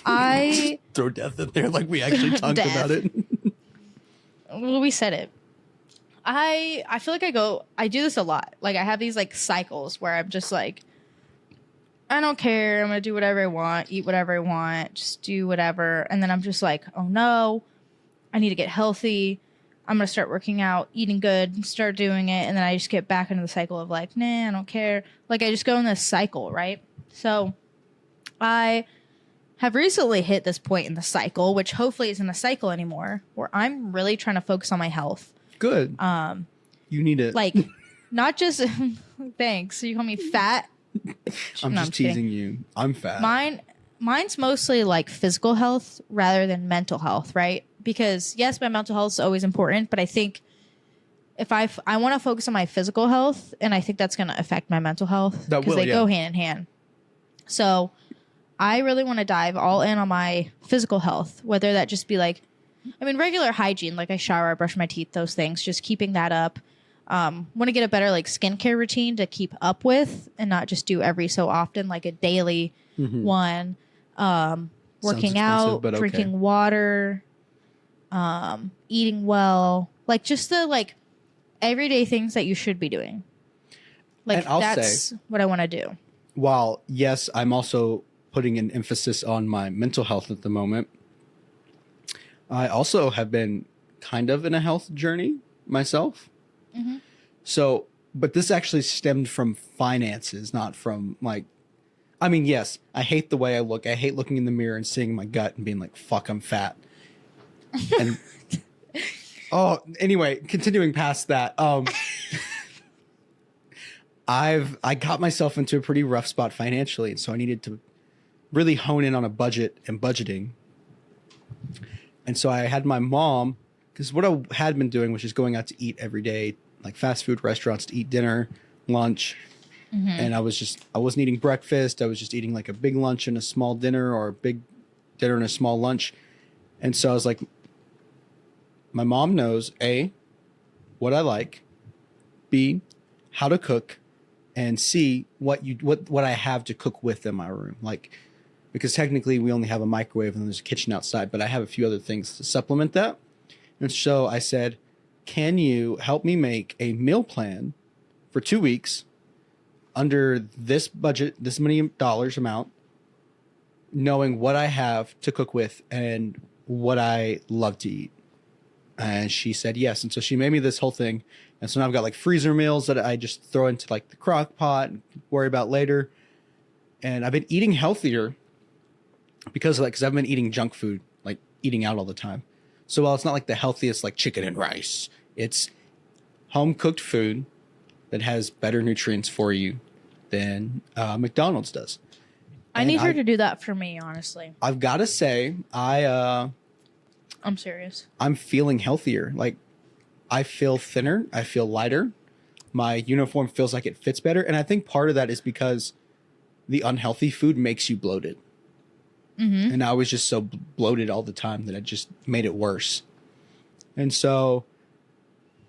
I throw death in there like we actually talked about it. Well, we said it. I feel like I do this a lot. Like I have these like cycles where I'm just like, I don't care. I'm going to do whatever I want, eat whatever I want, just do whatever. And then I'm just like, oh no, I need to get healthy. I'm going to start working out, eating good, start doing it. And then I just get back into the cycle of like, nah, I don't care. Like I just go in this cycle, right? So I have recently hit this point in the cycle, which hopefully isn't a cycle anymore, where I'm really trying to focus on my health. Good. You need it. Like, not just, thanks. You call me fat? I'm just teasing you. I'm fat. Mine's mostly like physical health rather than mental health, right? Because yes, my mental health is always important, but I think if I want to focus on my physical health, and I think that's going to affect my mental health because they go hand in hand. So I really want to dive all in on my physical health, whether that just be like, I mean, regular hygiene, like I shower, I brush my teeth, those things, just keeping that up. Want to get a better like skincare routine to keep up with and not just do every so often, like a daily one. Working out, drinking water, eating well, like just the like everyday things that you should be doing. Like that's what I want to do. While yes, I'm also putting an emphasis on my mental health at the moment. I also have been kind of in a health journey myself. So But this actually stemmed from finances, not from like, I mean, yes, I hate the way I look. I hate looking in the mirror and seeing my gut and being like, fuck, I'm fat. And anyway, continuing past that, I got myself into a pretty rough spot financially. And so I needed to really hone in on a budget and budgeting. And so I had my mom, because what I had been doing was just going out to eat every day, like fast food restaurants to eat dinner, lunch. Mm-hmm. And I wasn't eating breakfast. I was just eating like a big lunch and a small dinner, or a big dinner and a small lunch. And so I was like, my mom knows A, what I like, B, how to cook, and C, what I have to cook with in my room. Like, because technically we only have a microwave and there's a kitchen outside, but I have a few other things to supplement that. And so I said, can you help me make a meal plan for 2 weeks under this budget, this many dollars amount, knowing what I have to cook with and what I love to eat? And she said yes. And so she made me this whole thing. And so now I've got like freezer meals that I just throw into like the crock pot and worry about later. And I've been eating healthier because I've been eating junk food, like eating out all the time. So while it's not like the healthiest, like chicken and rice, it's home cooked food that has better nutrients for you than McDonald's does. I need her to do that for me, honestly. I've got to say, I'm serious. I'm feeling healthier. Like, I feel thinner. I feel lighter. My uniform feels like it fits better. And I think part of that is because the unhealthy food makes you bloated. Mm-hmm. And I was just so bloated all the time that it just made it worse. And so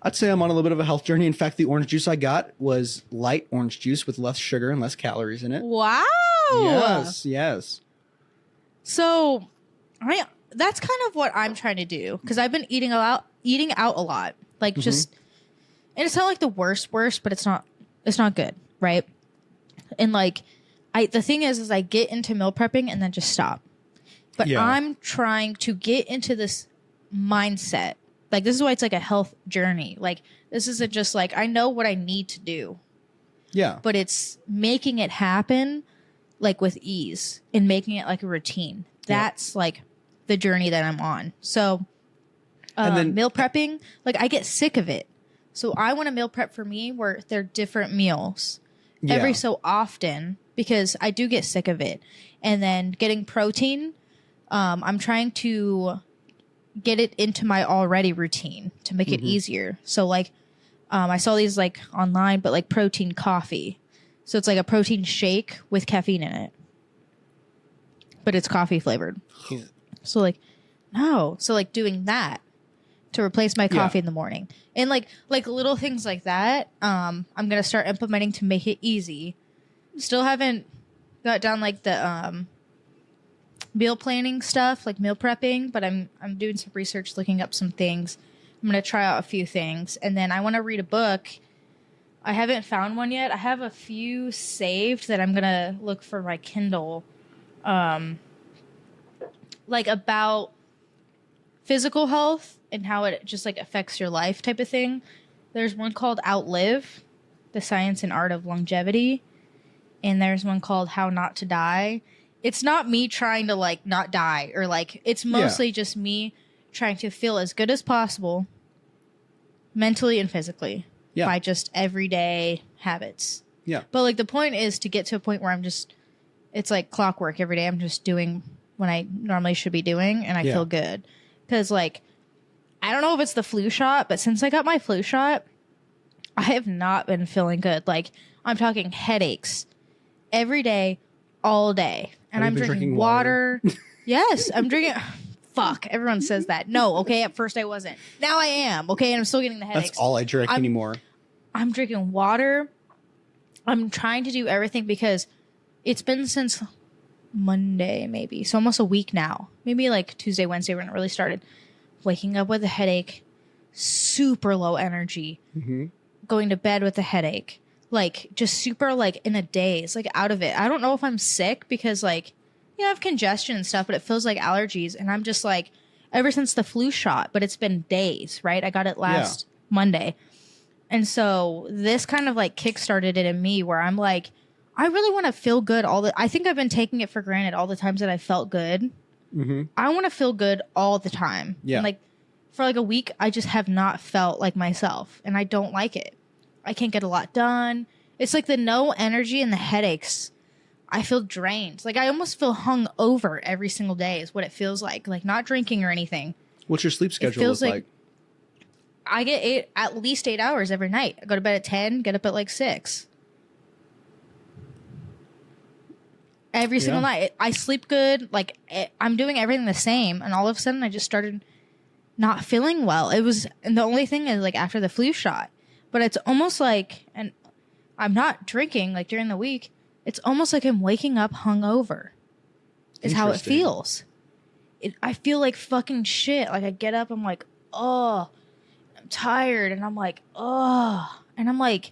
I'd say I'm on a little bit of a health journey. In fact, the orange juice I got was light orange juice with less sugar and less calories in it. Wow. Yes. So that's kind of what I'm trying to do, because I've been eating out a lot. Like, just, and it's not like the worst, but it's not good, right? And like, the thing is I get into meal prepping and then just stop. But I'm trying to get into this mindset. Like, this is why it's like a health journey. Like, this isn't just like, I know what I need to do. Yeah. But it's making it happen, like, with ease, and making it like a routine. That's like the journey that I'm on. So and then meal prepping, like, I get sick of it. So I want a meal prep for me where they're different meals every so often, because I do get sick of it. And then getting protein, I'm trying to get it into my already routine to make it easier. So like, I saw these like online, but like protein coffee. So it's like a protein shake with caffeine in it, but it's coffee flavored. So like, no. So like doing that to replace my coffee in the morning, and like little things like that. I'm going to start implementing to make it easy. Still haven't got down like the, meal planning stuff, like meal prepping, but I'm doing some research, looking up some things. I'm going to try out a few things, and then I want to read a book. I haven't found one yet. I have a few saved that I'm going to look for my Kindle, like about physical health and how it just like affects your life type of thing. There's one called Outlive, The Science and Art of Longevity. And there's one called How Not to Die. It's not me trying to like not die, or like, it's mostly just me trying to feel as good as possible mentally and physically by just everyday habits. Yeah. But like, the point is to get to a point where it's like clockwork every day. I'm just doing what I normally should be doing, and I feel good. Because like, I don't know if it's the flu shot, but since I got my flu shot, I have not been feeling good. Like, I'm talking headaches every day, all day. And I'm drinking water. Yes, I'm drinking. Fuck, everyone says that. No, okay, at first I wasn't. Now I am, okay, and I'm still getting the headaches. That's all I drink anymore. I'm drinking water. I'm trying to do everything, because it's been since Monday, maybe. So almost a week now. Maybe like Tuesday, Wednesday when it really started. Waking up with a headache, super low energy, going to bed with a headache, like just super like in a daze, like out of it. I don't know if I'm sick, because like, I have congestion and stuff, but it feels like allergies. And I'm just like, ever since the flu shot, but it's been days, right? I got it last Monday. And so this kind of like kickstarted it in me where I'm like, I really want to feel good I think I've been taking it for granted all the times that I felt good. Mm-hmm. I want to feel good all the time. Yeah. And like for like a week, I just have not felt like myself and I don't like it. I can't get a lot done. It's like the no energy and the headaches. I feel drained. Like I almost feel hung over every single day is what it feels like not drinking or anything. What's your sleep schedule feels look like? I get at least 8 hours every night. I go to bed at 10, get up at like 6. Every single night. I sleep good. Like, I'm doing everything the same. And all of a sudden, I just started not feeling well. And the only thing is, like, after the flu shot. But it's almost like, and I'm not drinking, like, during the week. It's almost like I'm waking up hungover. Is how it feels. I feel like fucking shit. Like, I get up, I'm like, oh, I'm tired. And I'm like, oh. And I'm like,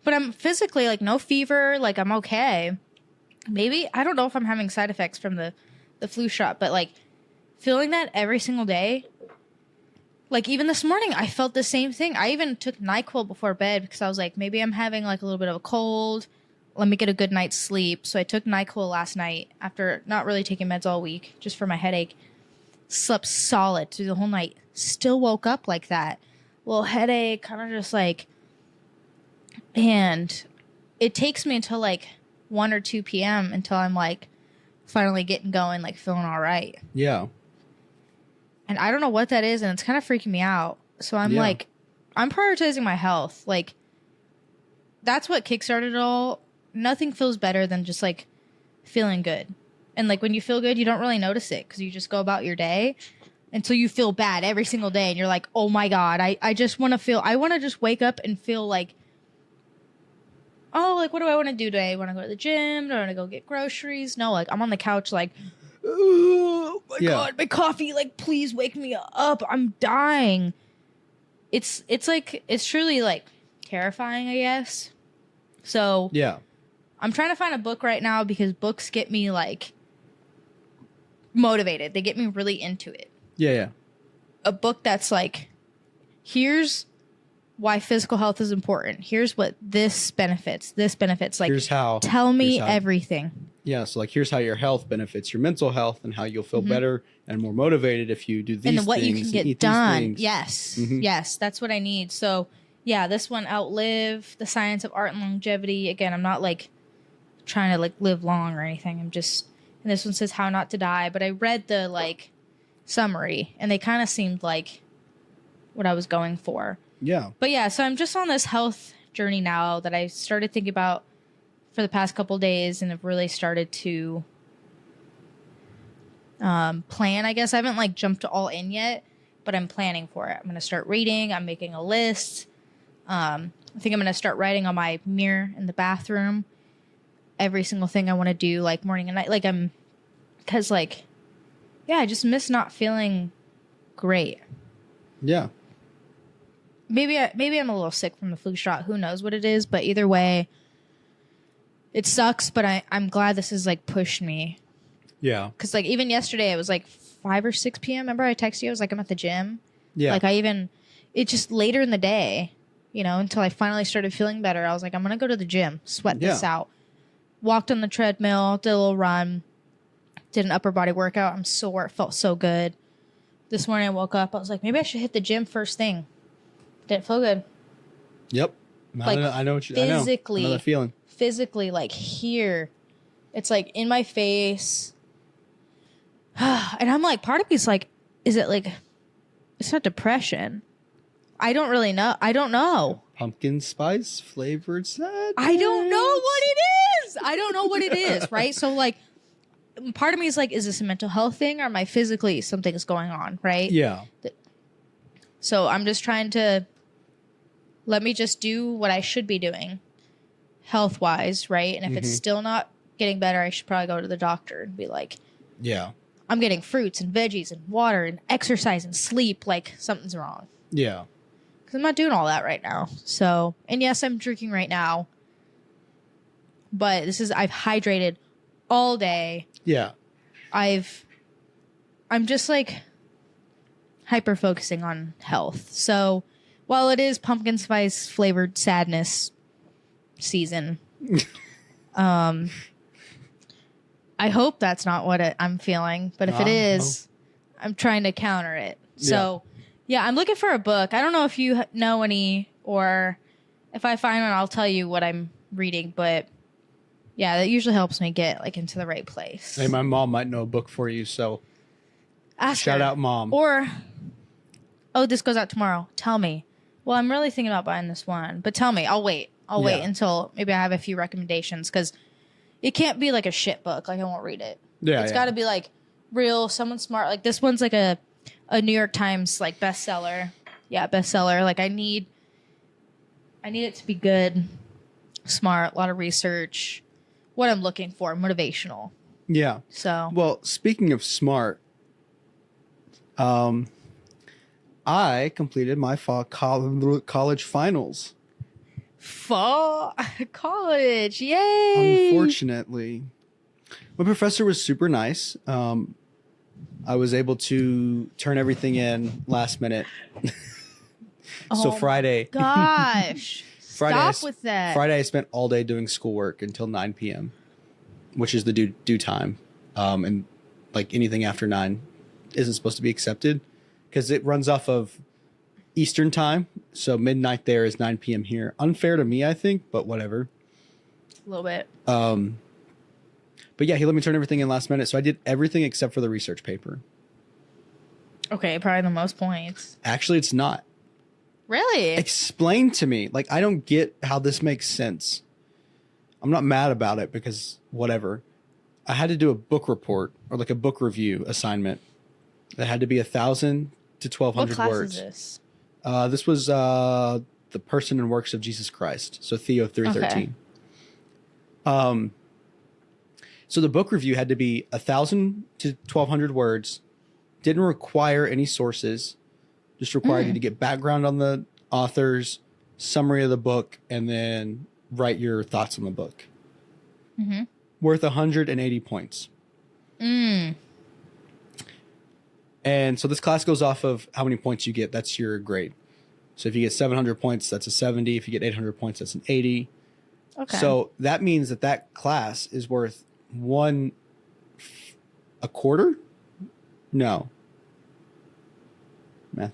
but I'm physically, like, no fever. Like, I'm okay. Maybe, I don't know if I'm having side effects from the flu shot, but like feeling that every single day, like even this morning, I felt the same thing. I even took NyQuil before bed because I was like, maybe I'm having like a little bit of a cold. Let me get a good night's sleep. So I took NyQuil last night after not really taking meds all week, just for my headache. Slept solid through the whole night. Still woke up like that. Little headache, kind of just like, and it takes me until like 1 or 2 p.m. until I'm like finally getting going, like feeling all right. Yeah. And I don't know what that is, and it's kind of freaking me out. So I'm like, I'm prioritizing my health. Like, that's what kickstarted it all. Nothing feels better than just like feeling good. And like when you feel good, you don't really notice it because you just go about your day until you feel bad every single day. And you're like, oh my God, I just want to I want to just wake up and feel like, oh, like, what do I want to do today? I want to go to the gym? Do I want to go get groceries? No, like, I'm on the couch, like, oh my God, my coffee, like, please wake me up. I'm dying. It's like, it's truly, like, terrifying, I guess. So, yeah, I'm trying to find a book right now because books get me, like, motivated. They get me really into it. Yeah. A book that's like, here's why physical health is important. Here's what this benefits. Like, here's how. Tell me everything. Yeah, so like here's how your health benefits your mental health and how you'll feel better and more motivated if you do these things. And what you can get done. Yes. Yes, that's what I need. So, yeah, this one, Outlive, The Science of Art and Longevity. Again, I'm not like trying to like live long or anything. I'm just, and this one says How Not to Die. But I read the like summary and they kind of seemed like what I was going for. Yeah. But yeah, so I'm just on this health journey now that I started thinking about for the past couple days and have really started to plan, I guess. I haven't like jumped all in yet, but I'm planning for it. I'm going to start reading. I'm making a list. I think I'm going to start writing on my mirror in the bathroom every single thing I want to do, like morning and night. Like because like, yeah, I just miss not feeling great. Yeah. Maybe I'm a little sick from the flu shot. Who knows what it is? But either way, it sucks. But I'm glad this has like pushed me. Yeah. Because like even yesterday, it was like 5 or 6 p.m. Remember I texted you? I was like, I'm at the gym. Yeah. Like it's just later in the day, you know, until I finally started feeling better. I was like, I'm going to go to the gym, sweat this out. Walked on the treadmill, did a little run, did an upper body workout. I'm sore. It felt so good. This morning I woke up. I was like, maybe I should hit the gym first thing. Didn't feel good. Yep. Like, I know what you physically. I know the feeling. Physically, like here. It's like in my face. And I'm like, part of me's like, is it like, it's not depression. I don't really know. I don't know. Pumpkin spice flavored sadness. I don't know what it is. I don't know what it is, right? So like, part of me is like, is this a mental health thing or am I physically something's going on, right? Yeah. So I'm just trying to let me just do what I should be doing health-wise, right? And if it's still not getting better, I should probably go to the doctor and be like, yeah, I'm getting fruits and veggies and water and exercise and sleep. Like, something's wrong. Yeah. Because I'm not doing all that right now. So, and yes, I'm drinking right now. But I've hydrated all day. Yeah. I'm just like hyper focusing on health. So while it is pumpkin spice flavored sadness season, I hope that's not what I'm feeling. But if it is, I'm trying to counter it. So, yeah, I'm looking for a book. I don't know if you know any, or if I find one, I'll tell you what I'm reading. But yeah, that usually helps me get like into the right place. Hey, my mom might know a book for you, so shout out, Mom. Or, this goes out tomorrow. Tell me. Well, I'm really thinking about buying this one, but tell me. I'll wait. I'll wait until maybe I have a few recommendations, because it can't be like a shit book. Like, I won't read it. Yeah, it's got to be like real, someone smart. Like, this one's like a New York Times like bestseller. Yeah, bestseller. Like, I need it to be good, smart, a lot of research. What I'm looking for, motivational. Yeah. So. Well, speaking of smart, I completed my fall college finals. Fall college, yay! Unfortunately, my professor was super nice. I was able to turn everything in last minute. So Friday. Gosh. Stop with that. Friday, I spent all day doing schoolwork until 9 p.m., which is the due time. And like anything after 9 isn't supposed to be accepted because it runs off of Eastern time. So midnight there is 9 p.m. here. Unfair to me, I think, but whatever. A little bit. But yeah, he let me turn everything in last minute. So I did everything except for the research paper. Okay, probably the most points. Actually, it's not. Really? Explain to me. Like, I don't get how this makes sense. I'm not mad about it because whatever. I had to do a book report or like a book review assignment that had to be 1,000 to 1,200 what class words. Is this? This was the Person and Works of Jesus Christ. So Theo 313. Okay. So the book review had to be 1,000 to 1,200 words. Didn't require any sources. Just required you to get background on the authors, summary of the book, and then write your thoughts on the book. Mm-hmm. Worth 180 points. And so this class goes off of how many points you get. That's your grade. So if you get 700 points, that's a 70. If you get 800 points, that's an 80. Okay. So that means that class is worth a quarter? No. Math.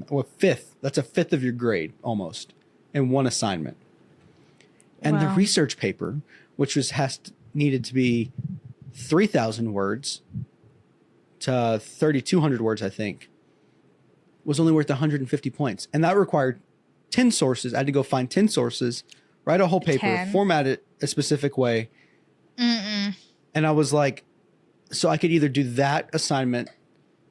Well, fifth. That's a fifth of your grade, almost, in one assignment. And the research paper, which needed to be 3,000 words to 3,200 words, I think, was only worth 150 points. And that required 10 sources. I had to go find 10 sources, write a whole paper, format it a specific way. And I was like, so I could either do that assignment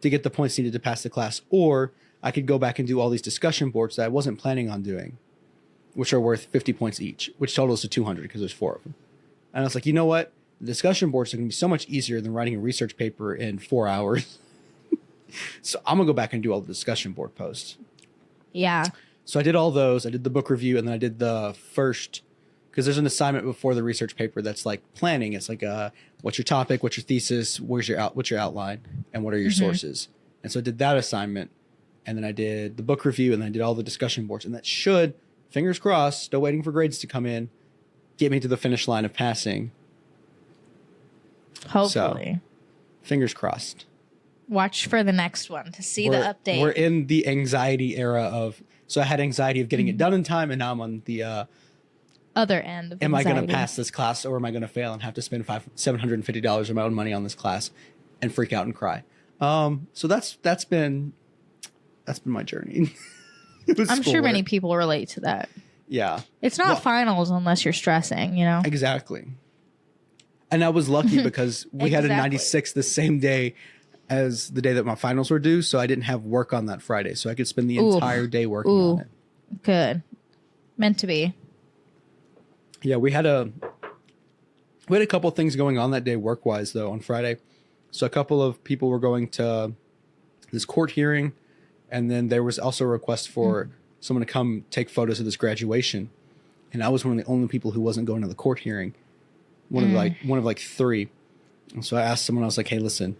to get the points needed to pass the class, or I could go back and do all these discussion boards that I wasn't planning on doing, which are worth 50 points each, which totals to 200 because there's 4 of them. And I was like, you know what? The discussion boards are going to be so much easier than writing a research paper in 4 hours. So I'm going to go back and do all the discussion board posts. Yeah. So I did all those. I did the book review, and then I did the first, because there's an assignment before the research paper that's like planning. It's like, what's your topic? What's your thesis? What's your outline? And what are your sources? And so I did that assignment, and then I did the book review, and then I did all the discussion boards. And that should, fingers crossed, still waiting for grades to come in, get me to the finish line of passing. Hopefully. So, fingers crossed. Watch for the next one to see the update. We're in the anxiety era of, so I had anxiety of getting it done in time, and now I'm on the other end of am anxiety. I going to pass this class, or am I going to fail and have to spend $750 of my own money on this class and freak out and cry? So that's been my journey. I'm sure many people relate to that. Yeah. It's not finals unless you're stressing, you know? Exactly. And I was lucky because we had a 96 the same day as the day that my finals were due, so I didn't have work on that Friday, so I could spend the entire day working on it. Good. Meant to be. Yeah, we had a couple of things going on that day work-wise, though, on Friday. So a couple of people were going to this court hearing, and then there was also a request for someone to come take photos of this graduation. And I was one of the only people who wasn't going to the court hearing. One of 3. And so I asked someone, I was like, hey, listen,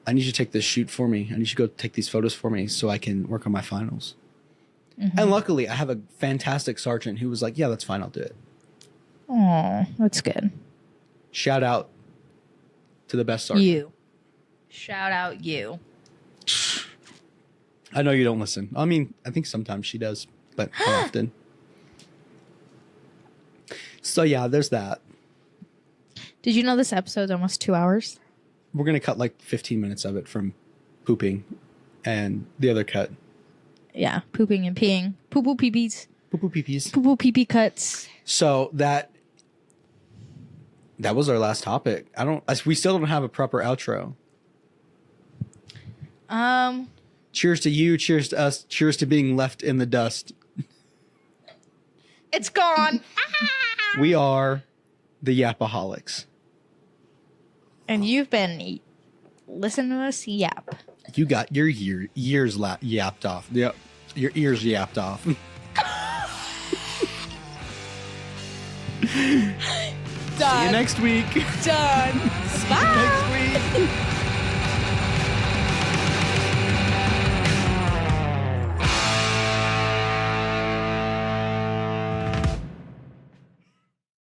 I need you to take this shoot for me. I need you to go take these photos for me so I can work on my finals. And luckily, I have a fantastic sergeant who was like, yeah, that's fine. I'll do it. Oh, that's good. Shout out to the best sergeant. You. Shout out you. I know you don't listen. I mean, I think sometimes she does, but not often. So yeah, there's that. Did you know this episode's almost 2 hours? We're going to cut like 15 minutes of it from pooping and the other cut. Yeah, pooping and peeing. Poo-poo pee-pees. Poo-poo pee-pees. Poo-poo pee-pee cuts. So that was our last topic. We still don't have a proper outro. Cheers to you. Cheers to us. Cheers to being left in the dust. It's gone. We are the Yapaholics. And you've been listening to us yap. You got your ears yapped off. Yep. Your ears yapped off. Done. See you next week. Done. See you next week.